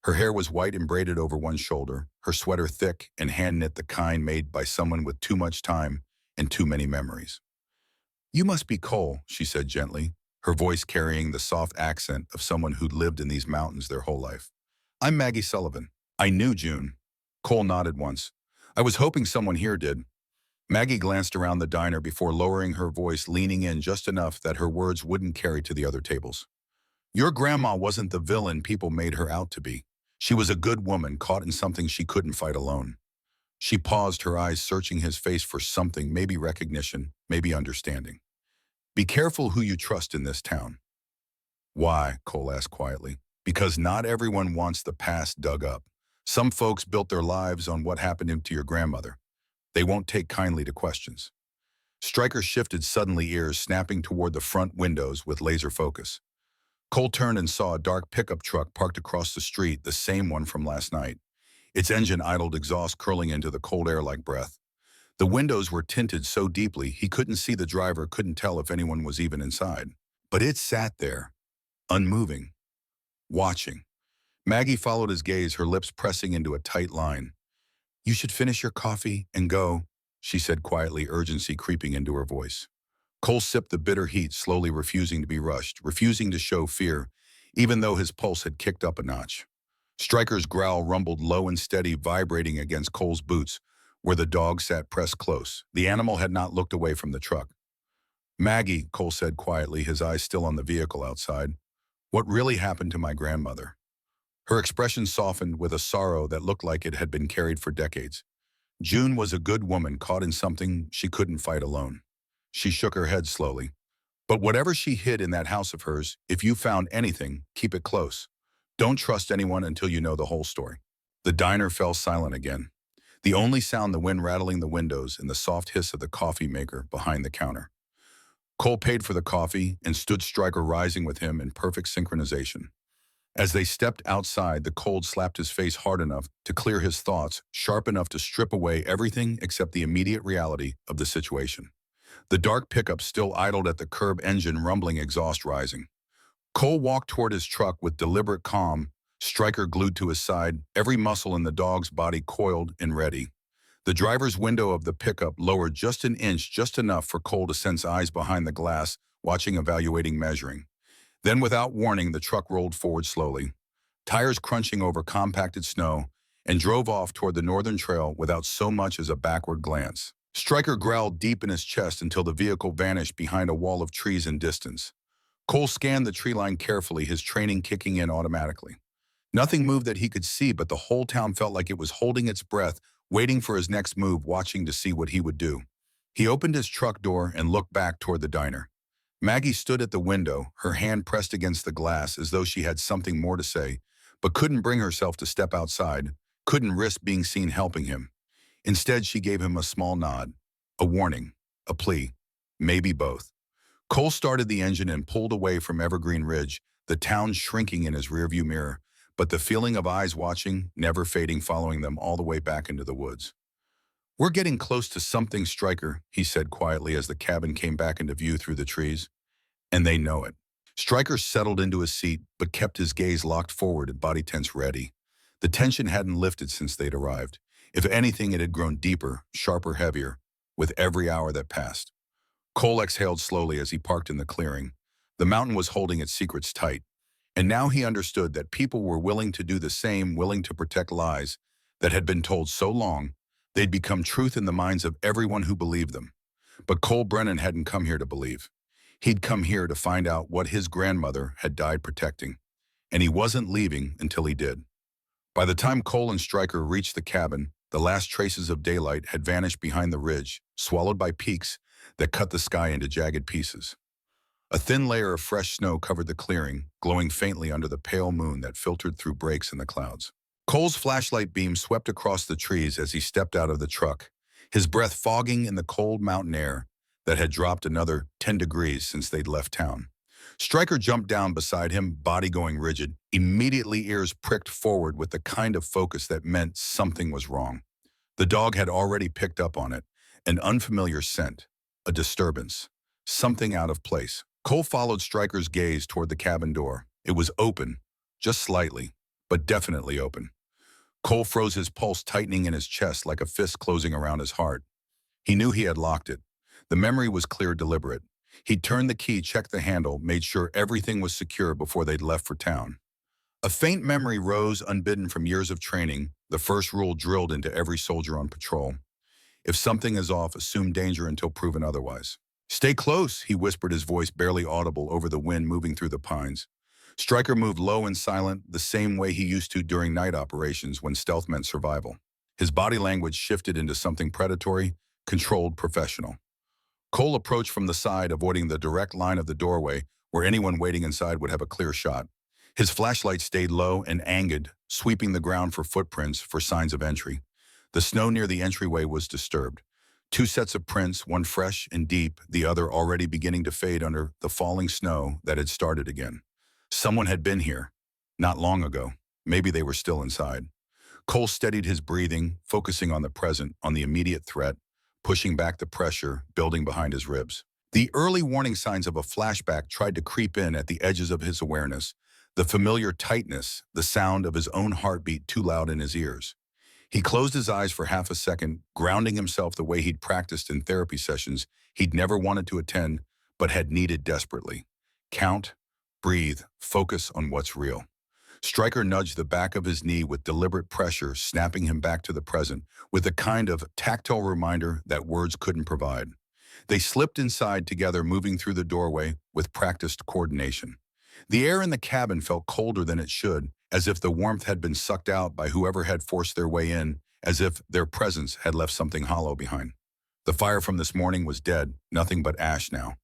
Her hair was white and braided over one shoulder, her sweater thick and hand-knit, the kind made by someone with too much time and too many memories. "You must be Cole," she said gently, her voice carrying the soft accent of someone who'd lived in these mountains their whole life. "I'm Maggie Sullivan." "I knew June." Cole nodded once. "I was hoping someone here did." Maggie glanced around the diner before lowering her voice, leaning in just enough that her words wouldn't carry to the other tables. "Your grandma wasn't the villain people made her out to be. She was a good woman caught in something she couldn't fight alone." She paused, her eyes searching his face for something, maybe recognition, maybe understanding. "Be careful who you trust in this town." "Why?" Cole asked quietly. "Because not everyone wants the past dug up. Some folks built their lives on what happened to your grandmother. They won't take kindly to questions." Stryker shifted suddenly, ears snapping toward the front windows with laser focus. Cole turned and saw a dark pickup truck parked across the street, the same one from last night. Its engine idled, exhaust curling into the cold air like breath. The windows were tinted so deeply he couldn't see the driver, couldn't tell if anyone was even inside. But it sat there, unmoving, watching. Maggie followed his gaze, her lips pressing into a tight line. "You should finish your coffee and go," she said quietly, urgency creeping into her voice. Cole sipped the bitter heat, slowly, refusing to be rushed, refusing to show fear, even though his pulse had kicked up a notch. Stryker's growl rumbled low and steady, vibrating against Cole's boots, where the dog sat pressed close. The animal had not looked away from the truck. "Maggie," Cole said quietly, his eyes still on the vehicle outside, "what really happened to my grandmother?" Her expression softened with a sorrow that looked like it had been carried for decades. "June was a good woman caught in something she couldn't fight alone." She shook her head slowly. "But whatever she hid in that house of hers, if you found anything, keep it close. Don't trust anyone until you know the whole story." The diner fell silent again. The only sound, the wind rattling the windows and the soft hiss of the coffee maker behind the counter. Cole paid for the coffee and stood, Stryker rising with him in perfect synchronization. As they stepped outside, the cold slapped his face hard enough to clear his thoughts, sharp enough to strip away everything except the immediate reality of the situation. The dark pickup still idled at the curb, engine rumbling, exhaust rising. Cole walked toward his truck with deliberate calm, Stryker glued to his side, every muscle in the dog's body coiled and ready. The driver's window of the pickup lowered just an inch, just enough for Cole to sense eyes behind the glass, watching, evaluating, measuring. Then, without warning, the truck rolled forward slowly, tires crunching over compacted snow, and drove off toward the northern trail without so much as a backward glance. Stryker growled deep in his chest until the vehicle vanished behind a wall of trees in distance. Cole scanned the tree line carefully, his training kicking in automatically. Nothing moved that he could see, but the whole town felt like it was holding its breath, waiting for his next move, watching to see what he would do. He opened his truck door and looked back toward the diner. Maggie stood at the window, her hand pressed against the glass as though she had something more to say, but couldn't bring herself to step outside, couldn't risk being seen helping him. Instead, she gave him a small nod, a warning, a plea, maybe both. Cole started the engine and pulled away from Evergreen Ridge, the town shrinking in his rearview mirror, but the feeling of eyes watching, never fading, following them all the way back into the woods. "We're getting close to something, Stryker," he said quietly as the cabin came back into view through the trees. "And they know it." Stryker settled into his seat, but kept his gaze locked forward and body tense, ready. The tension hadn't lifted since they'd arrived. If anything, it had grown deeper, sharper, heavier, with every hour that passed. Cole exhaled slowly as he parked in the clearing. The mountain was holding its secrets tight. And now he understood that people were willing to do the same, willing to protect lies that had been told so long they'd become truth in the minds of everyone who believed them. But Cole Brennan hadn't come here to believe. He'd come here to find out what his grandmother had died protecting. And he wasn't leaving until he did. By the time Cole and Stryker reached the cabin, the last traces of daylight had vanished behind the ridge, swallowed by peaks that cut the sky into jagged pieces. A thin layer of fresh snow covered the clearing, glowing faintly under the pale moon that filtered through breaks in the clouds. Cole's flashlight beam swept across the trees as he stepped out of the truck, his breath fogging in the cold mountain air that had dropped another 10 degrees since they'd left town. Stryker jumped down beside him, body going rigid, immediately ears pricked forward with the kind of focus that meant something was wrong. The dog had already picked up on it, an unfamiliar scent, a disturbance, something out of place. Cole followed Stryker's gaze toward the cabin door. It was open, just slightly, but definitely open. Cole froze, his pulse tightening in his chest like a fist closing around his heart. He knew he had locked it. The memory was clear, deliberate. He turned the key, checked the handle, made sure everything was secure before they'd left for town. A faint memory rose unbidden from years of training, the first rule drilled into every soldier on patrol. If something is off, assume danger until proven otherwise. Stay close, he whispered, his voice barely audible over the wind moving through the pines. Stryker moved low and silent, the same way he used to during night operations when stealth meant survival. His body language shifted into something predatory, controlled, professional. Cole approached from the side, avoiding the direct line of the doorway where anyone waiting inside would have a clear shot. His flashlight stayed low and angled, sweeping the ground for footprints, for signs of entry. The snow near the entryway was disturbed. Two sets of prints, one fresh and deep, the other already beginning to fade under the falling snow that had started again. Someone had been here, not long ago. Maybe they were still inside. Cole steadied his breathing, focusing on the present, on the immediate threat, pushing back the pressure building behind his ribs. The early warning signs of a flashback tried to creep in at the edges of his awareness, the familiar tightness, the sound of his own heartbeat too loud in his ears. He closed his eyes for half a second, grounding himself the way he'd practiced in therapy sessions he'd never wanted to attend, but had needed desperately. Count, breathe, focus on what's real. Stryker nudged the back of his knee with deliberate pressure, snapping him back to the present, with a kind of tactile reminder that words couldn't provide. They slipped inside together, moving through the doorway with practiced coordination. The air in the cabin felt colder than it should, as if the warmth had been sucked out by whoever had forced their way in, as if their presence had left something hollow behind. The fire from this morning was dead, nothing but ash now.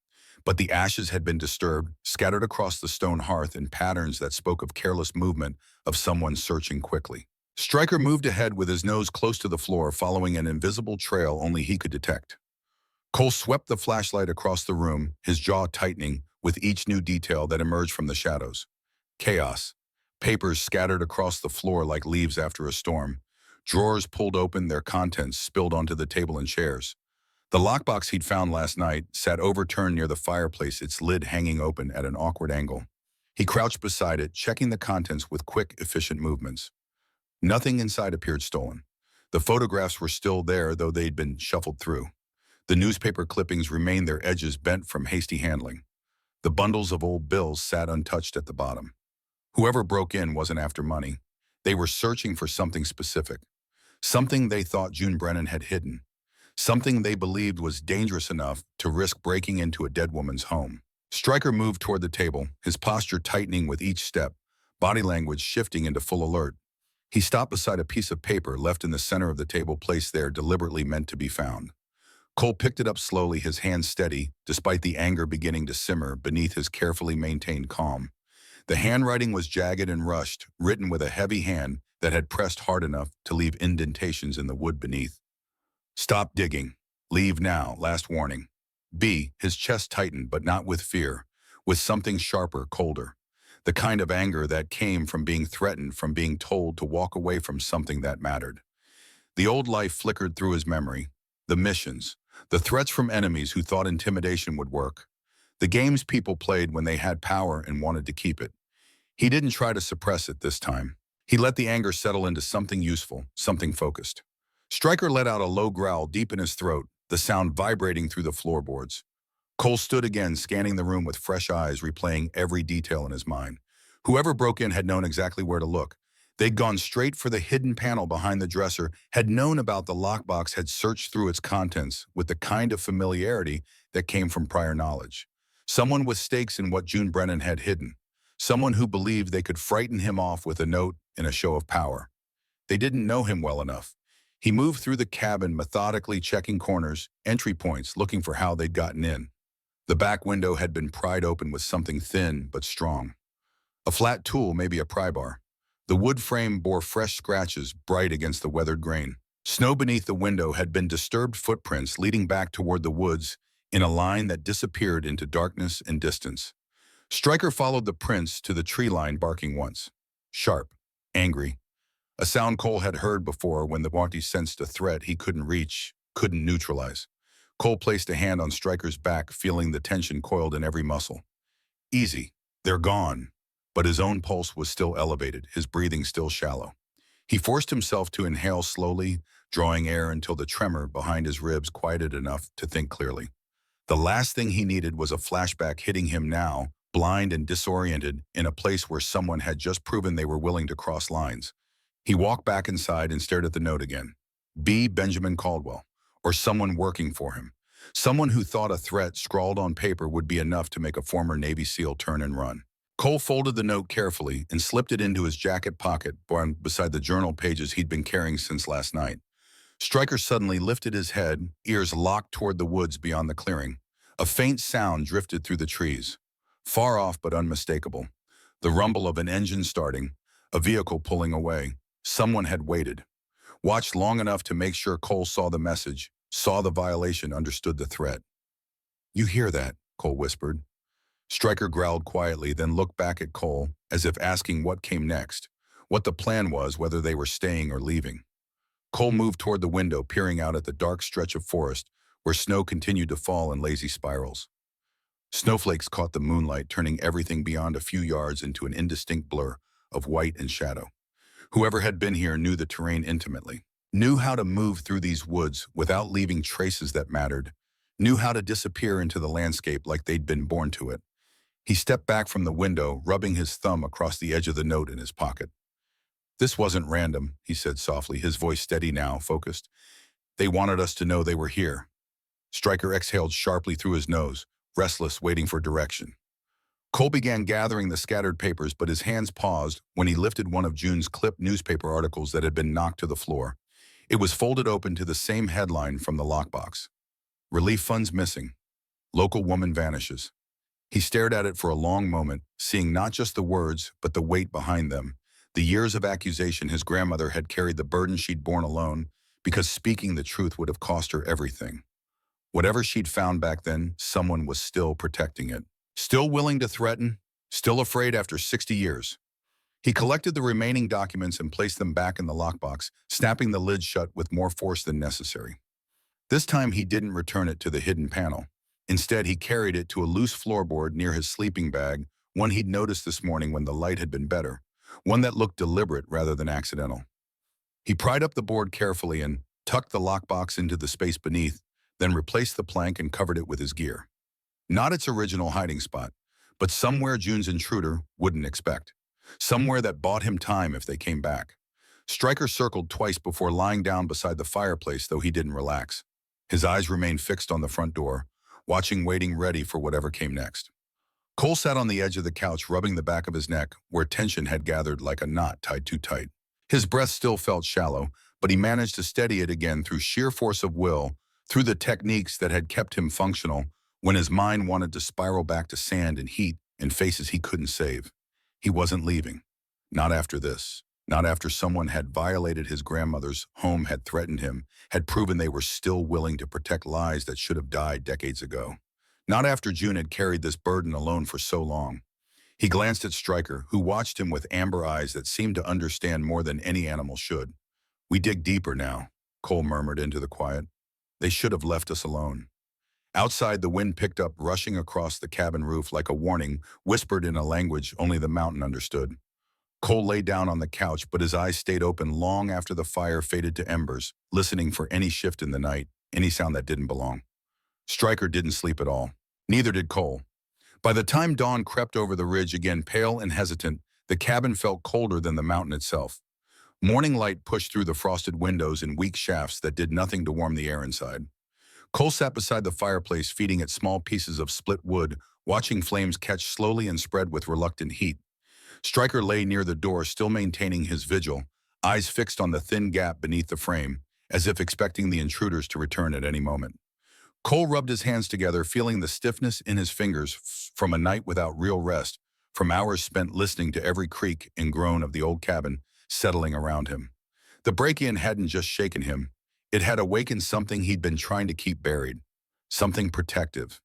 But the ashes had been disturbed, scattered across the stone hearth in patterns that spoke of careless movement, of someone searching quickly. Stryker moved ahead with his nose close to the floor, following an invisible trail only he could detect. Cole swept the flashlight across the room, his jaw tightening with each new detail that emerged from the shadows. Chaos. Papers scattered across the floor like leaves after a storm. Drawers pulled open, their contents spilled onto the table and chairs. The lockbox he'd found last night sat overturned near the fireplace, its lid hanging open at an awkward angle. He crouched beside it, checking the contents with quick, efficient movements. Nothing inside appeared stolen. The photographs were still there, though they'd been shuffled through. The newspaper clippings remained, their edges bent from hasty handling. The bundles of old bills sat untouched at the bottom. Whoever broke in wasn't after money. They were searching for something specific. Something they thought June Brennan had hidden. Something they believed was dangerous enough to risk breaking into a dead woman's home. Stryker moved toward the table, his posture tightening with each step, body language shifting into full alert. He stopped beside a piece of paper left in the center of the table, placed there deliberately meant to be found. Cole picked it up slowly, his hand steady, despite the anger beginning to simmer beneath his carefully maintained calm. The handwriting was jagged and rushed, written with a heavy hand that had pressed hard enough to leave indentations in the wood beneath. Stop digging. Leave now. Last warning. B. His chest tightened, but not with fear, with something sharper, colder. The kind of anger that came from being threatened, from being told to walk away from something that mattered. The old life flickered through his memory. The missions. The threats from enemies who thought intimidation would work. The games people played when they had power and wanted to keep it. He didn't try to suppress it this time. He let the anger settle into something useful, something focused. Stryker let out a low growl deep in his throat, the sound vibrating through the floorboards. Cole stood again, scanning the room with fresh eyes, replaying every detail in his mind. Whoever broke in had known exactly where to look. They'd gone straight for the hidden panel behind the dresser, had known about the lockbox, had searched through its contents with the kind of familiarity that came from prior knowledge. Someone with stakes in what June Brennan had hidden. Someone who believed they could frighten him off with a note in a show of power. They didn't know him well enough. He moved through the cabin, methodically checking corners, entry points, looking for how they'd gotten in. The back window had been pried open with something thin but strong. A flat tool, maybe a pry bar. The wood frame bore fresh scratches, bright against the weathered grain. Snow beneath the window had been disturbed footprints leading back toward the woods in a line that disappeared into darkness and distance. Stryker followed the prints to the tree line, barking once. Sharp, angry, a sound Cole had heard before when the Wanty sensed a threat he couldn't reach, couldn't neutralize. Cole placed a hand on Stryker's back, feeling the tension coiled in every muscle. Easy. They're gone. But his own pulse was still elevated, his breathing still shallow. He forced himself to inhale slowly, drawing air until the tremor behind his ribs quieted enough to think clearly. The last thing he needed was a flashback hitting him now, blind and disoriented, in a place where someone had just proven they were willing to cross lines. He walked back inside and stared at the note again. B. Benjamin Caldwell, or someone working for him. Someone who thought a threat scrawled on paper would be enough to make a former Navy SEAL turn and run. Cole folded the note carefully and slipped it into his jacket pocket beside the journal pages he'd been carrying since last night. Stryker suddenly lifted his head, ears locked toward the woods beyond the clearing. A faint sound drifted through the trees. Far off but unmistakable. The rumble of an engine starting, a vehicle pulling away. Someone had waited. Watched long enough to make sure Cole saw the message, saw the violation, understood the threat. "You hear that?" Cole whispered. Stryker growled quietly, then looked back at Cole, as if asking what came next, what the plan was, whether they were staying or leaving. Cole moved toward the window, peering out at the dark stretch of forest where snow continued to fall in lazy spirals. Snowflakes caught the moonlight, turning everything beyond a few yards into an indistinct blur of white and shadow. Whoever had been here knew the terrain intimately, knew how to move through these woods without leaving traces that mattered, knew how to disappear into the landscape like they'd been born to it. He stepped back from the window, rubbing his thumb across the edge of the note in his pocket. "This wasn't random," he said softly, his voice steady now, focused. "They wanted us to know they were here." Stryker exhaled sharply through his nose, restless, waiting for direction. Cole began gathering the scattered papers, but his hands paused when he lifted one of June's clipped newspaper articles that had been knocked to the floor. It was folded open to the same headline from the lockbox. "Relief funds missing. Local woman vanishes." He stared at it for a long moment, seeing not just the words, but the weight behind them. The years of accusation his grandmother had carried, the burden she'd borne alone, because speaking the truth would have cost her everything. Whatever she'd found back then, someone was still protecting it. Still willing to threaten, still afraid after 60 years. He collected the remaining documents and placed them back in the lockbox, snapping the lid shut with more force than necessary. This time he didn't return it to the hidden panel. Instead, he carried it to a loose floorboard near his sleeping bag, one he'd noticed this morning when the light had been better, one that looked deliberate rather than accidental. He pried up the board carefully and tucked the lockbox into the space beneath, then replaced the plank and covered it with his gear. Not its original hiding spot, but somewhere June's intruder wouldn't expect. Somewhere that bought him time if they came back. Stryker circled twice before lying down beside the fireplace, though he didn't relax. His eyes remained fixed on the front door, watching, waiting, ready for whatever came next. Cole sat on the edge of the couch, rubbing the back of his neck, where tension had gathered like a knot tied too tight. His breath still felt shallow, but he managed to steady it again through sheer force of will, through the techniques that had kept him functional when his mind wanted to spiral back to sand and heat and faces he couldn't save. He wasn't leaving. Not after this. Not after someone had violated his grandmother's home, had threatened him, had proven they were still willing to protect lives that should have died decades ago. Not after June had carried this burden alone for so long. He glanced at Stryker, who watched him with amber eyes that seemed to understand more than any animal should. "We dig deeper now," Cole murmured into the quiet. "They should have left us alone." Outside, the wind picked up, rushing across the cabin roof like a warning, whispered in a language only the mountain understood. Cole lay down on the couch, but his eyes stayed open long after the fire faded to embers, listening for any shift in the night, any sound that didn't belong. Stryker didn't sleep at all. Neither did Cole. By the time dawn crept over the ridge again, pale and hesitant, the cabin felt colder than the mountain itself. Morning light pushed through the frosted windows in weak shafts that did nothing to warm the air inside. Cole sat beside the fireplace, feeding it small pieces of split wood, watching flames catch slowly and spread with reluctant heat. Stryker lay near the door, still maintaining his vigil, eyes fixed on the thin gap beneath the frame, as if expecting the intruders to return at any moment. Cole rubbed his hands together, feeling the stiffness in his fingers from a night without real rest, from hours spent listening to every creak and groan of the old cabin settling around him. The break-in hadn't just shaken him. It had awakened something he'd been trying to keep buried, something protective,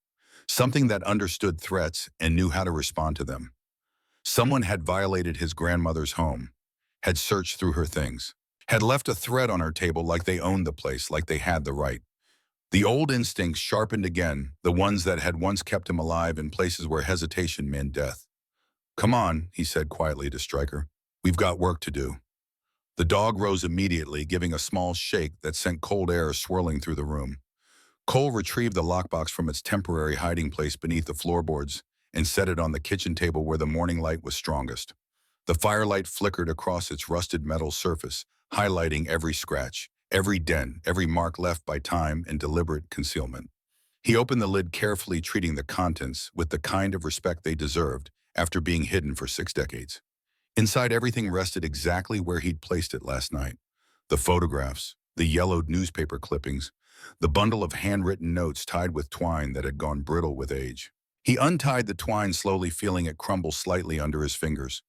something that understood threats and knew how to respond to them. Someone had violated his grandmother's home, had searched through her things, had left a threat on her table like they owned the place, like they had the right. The old instincts sharpened again, the ones that had once kept him alive in places where hesitation meant death. "Come on," he said quietly to Stryker. "We've got work to do." The dog rose immediately, giving a small shake that sent cold air swirling through the room. Cole retrieved the lockbox from its temporary hiding place beneath the floorboards and set it on the kitchen table where the morning light was strongest. The firelight flickered across its rusted metal surface, highlighting every scratch, every dent, every mark left by time and deliberate concealment. He opened the lid carefully, treating the contents with the kind of respect they deserved after being hidden for 6 decades. Inside, everything rested exactly where he'd placed it last night. The photographs, the yellowed newspaper clippings, the bundle of handwritten notes tied with twine that had gone brittle with age. He untied the twine slowly, feeling it crumble slightly under his fingers.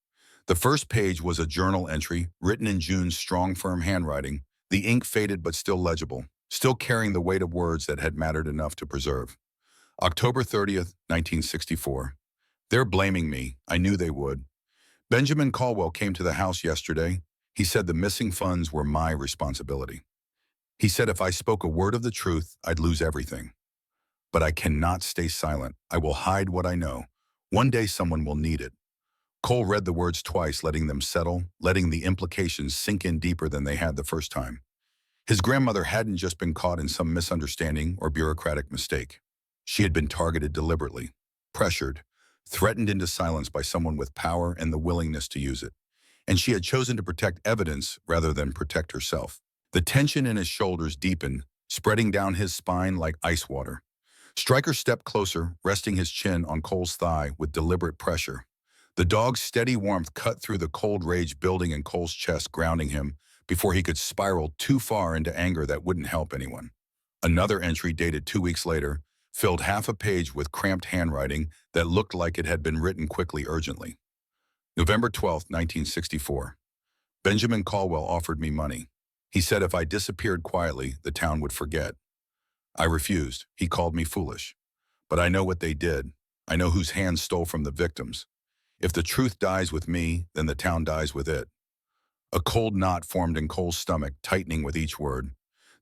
The first page was a journal entry, written in June's strong, firm handwriting, the ink faded but still legible, still carrying the weight of words that had mattered enough to preserve. October 30th, 1964. "They're blaming me. I knew they would. Benjamin Caldwell came to the house yesterday. He said the missing funds were my responsibility. He said if I spoke a word of the truth, I'd lose everything. But I cannot stay silent. I will hide what I know. One day someone will need it." Cole read the words twice, letting them settle, letting the implications sink in deeper than they had the first time. His grandmother hadn't just been caught in some misunderstanding or bureaucratic mistake. She had been targeted deliberately, pressured, threatened into silence by someone with power and the willingness to use it. And she had chosen to protect evidence rather than protect herself. The tension in his shoulders deepened, spreading down his spine like ice water. Stryker stepped closer, resting his chin on Cole's thigh with deliberate pressure. The dog's steady warmth cut through the cold rage building in Cole's chest, grounding him before he could spiral too far into anger that wouldn't help anyone. Another entry, dated 2 weeks later, filled half a page with cramped handwriting that looked like it had been written quickly, urgently. November 12th, 1964. "Benjamin Caldwell offered me money. He said if I disappeared quietly, the town would forget. I refused. He called me foolish. But I know what they did. I know whose hands stole from the victims. If the truth dies with me, then the town dies with it." A cold knot formed in Cole's stomach, tightening with each word.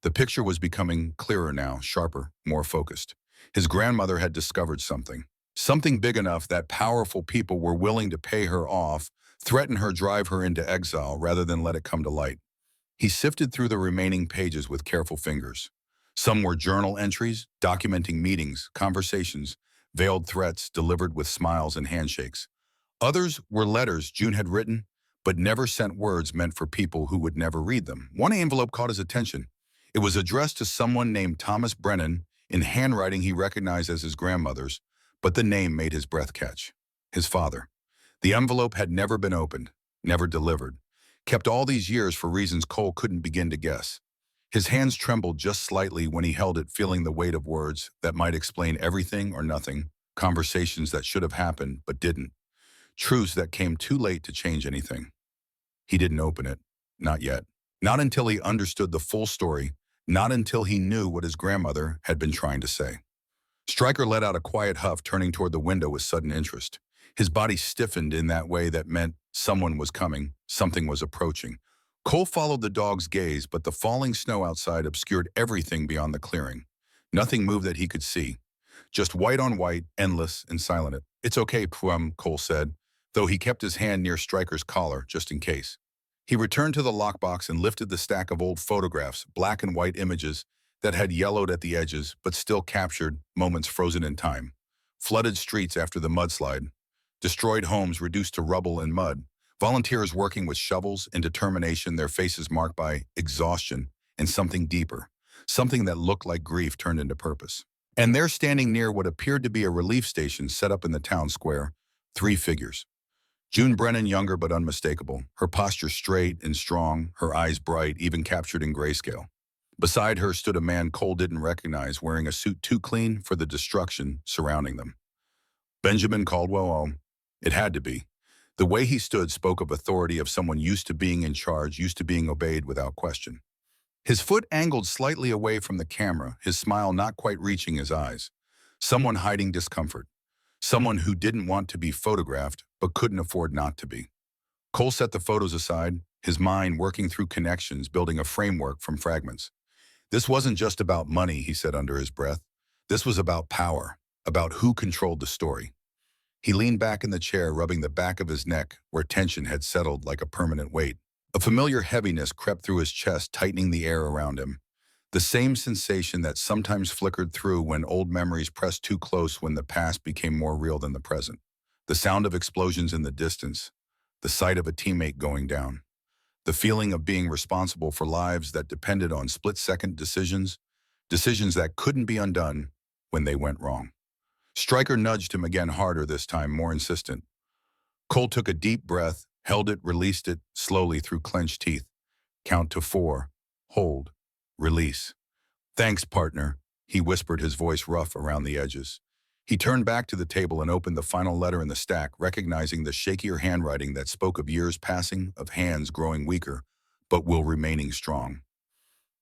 The picture was becoming clearer now, sharper, more focused. His grandmother had discovered something. Something big enough that powerful people were willing to pay her off, threaten her, drive her into exile rather than let it come to light. He sifted through the remaining pages with careful fingers. Some were journal entries, documenting meetings, conversations, veiled threats delivered with smiles and handshakes. Others were letters June had written, but never sent, words meant for people who would never read them. One envelope caught his attention. It was addressed to someone named Thomas Brennan, in handwriting he recognized as his grandmother's, but the name made his breath catch. His father. The envelope had never been opened, never delivered, kept all these years for reasons Cole couldn't begin to guess. His hands trembled just slightly when he held it, feeling the weight of words that might explain everything or nothing, conversations that should have happened but didn't, truths that came too late to change anything. He didn't open it. Not yet. Not until he understood the full story, not until he knew what his grandmother had been trying to say. Stryker let out a quiet huff, turning toward the window with sudden interest. His body stiffened in that way that meant someone was coming, something was approaching. Cole followed the dog's gaze, but the falling snow outside obscured everything beyond the clearing. Nothing moved that he could see. Just white on white, endless and silent. "It's okay, Pum," Cole said, though he kept his hand near Stryker's collar, just in case. He returned to the lockbox and lifted the stack of old photographs, black and white images that had yellowed at the edges but still captured moments frozen in time. Flooded streets after the mudslide, destroyed homes reduced to rubble and mud, volunteers working with shovels and determination, their faces marked by exhaustion and something deeper, something that looked like grief turned into purpose. And there, standing near what appeared to be a relief station set up in the town square, 3 figures. June Brennan, younger but unmistakable, her posture straight and strong, her eyes bright, even captured in grayscale. Beside her stood a man Cole didn't recognize, wearing a suit too clean for the destruction surrounding them. Benjamin Caldwell. Oh, it had to be. The way he stood spoke of authority, of someone used to being in charge, used to being obeyed without question. His foot angled slightly away from the camera, his smile not quite reaching his eyes. Someone hiding discomfort. Someone who didn't want to be photographed but couldn't afford not to be. Cole set the photos aside, his mind working through connections, building a framework from fragments. This wasn't just about money, he said under his breath. This was about power, about who controlled the story. He leaned back in the chair, rubbing the back of his neck where tension had settled like a permanent weight. A familiar heaviness crept through his chest, tightening the air around him. The same sensation that sometimes flickered through when old memories pressed too close when the past became more real than the present. The sound of explosions in the distance, the sight of a teammate going down, the feeling of being responsible for lives that depended on split-second decisions, decisions that couldn't be undone when they went wrong. Stryker nudged him again harder this time, more insistent. Cole took a deep breath, held it, released it, slowly through clenched teeth. Count to 4. Hold. Release. Thanks, partner, he whispered, his voice rough around the edges. He turned back to the table and opened the final letter in the stack, recognizing the shakier handwriting that spoke of years passing, of hands growing weaker, but will remaining strong.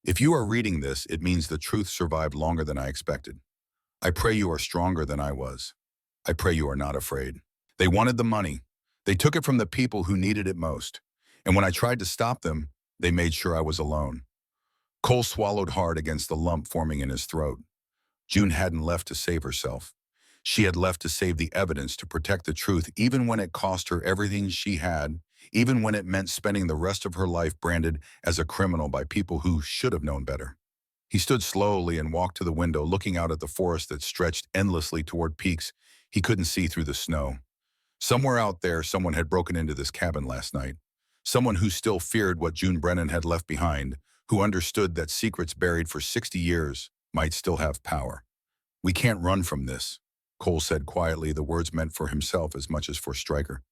If you are reading this, it means the truth survived longer than I expected. I pray you are stronger than I was. I pray you are not afraid. They wanted the money. They took it from the people who needed it most. And when I tried to stop them, they made sure I was alone. Cole swallowed hard against the lump forming in his throat. June hadn't left to save herself. She had left to save the evidence, to protect the truth, even when it cost her everything she had, even when it meant spending the rest of her life branded as a criminal by people who should have known better. He stood slowly and walked to the window, looking out at the forest that stretched endlessly toward peaks he couldn't see through the snow. Somewhere out there, someone had broken into this cabin last night. Someone who still feared what June Brennan had left behind, who understood that secrets buried for 60 years might still have power. We can't run from this, Cole said quietly, the words meant for himself as much as for Stryker.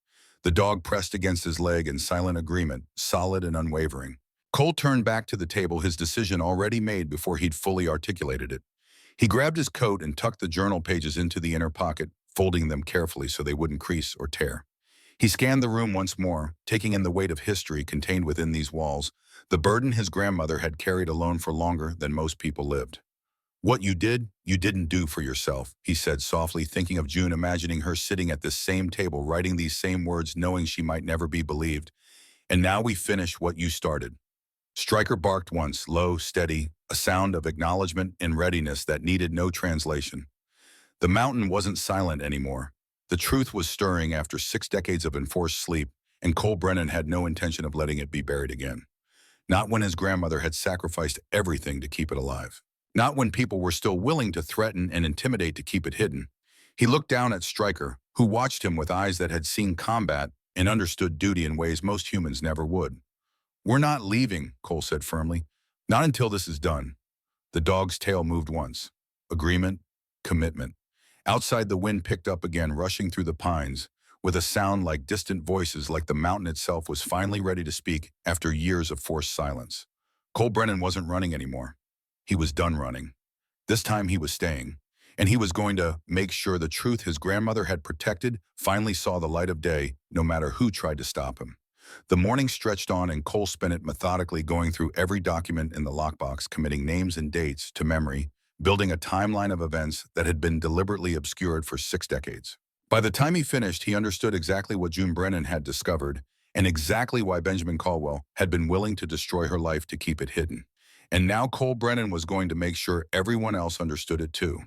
The dog pressed against his leg in silent agreement, solid and unwavering. Cole turned back to the table, his decision already made before he'd fully articulated it. He grabbed his coat and tucked the journal pages into the inner pocket, folding them carefully so they wouldn't crease or tear. He scanned the room once more, taking in the weight of history contained within these walls, the burden his grandmother had carried alone for longer than most people lived. What you did, you didn't do for yourself, he said softly, thinking of June, imagining her sitting at this same table, writing these same words, knowing she might never be believed. And now we finish what you started. Stryker barked once, low, steady, a sound of acknowledgement and readiness that needed no translation. The mountain wasn't silent anymore. The truth was stirring after 6 decades of enforced sleep, and Cole Brennan had no intention of letting it be buried again. Not when his grandmother had sacrificed everything to keep it alive. Not when people were still willing to threaten and intimidate to keep it hidden. He looked down at Stryker, who watched him with eyes that had seen combat and understood duty in ways most humans never would. We're not leaving, Cole said firmly. Not until this is done. The dog's tail moved once. Agreement, commitment. Outside, the wind picked up again, rushing through the pines, with a sound like distant voices, like the mountain itself was finally ready to speak after years of forced silence. Cole Brennan wasn't running anymore. He was done running. This time he was staying, and he was going to make sure the truth his grandmother had protected finally saw the light of day, no matter who tried to stop him. The morning stretched on, and Cole spent it methodically, going through every document in the lockbox, committing names and dates to memory, building a timeline of events that had been deliberately obscured for 6 decades. By the time he finished, he understood exactly what June Brennan had discovered, and exactly why Benjamin Caldwell had been willing to destroy her life to keep it hidden. And now Cole Brennan was going to make sure everyone else understood it too.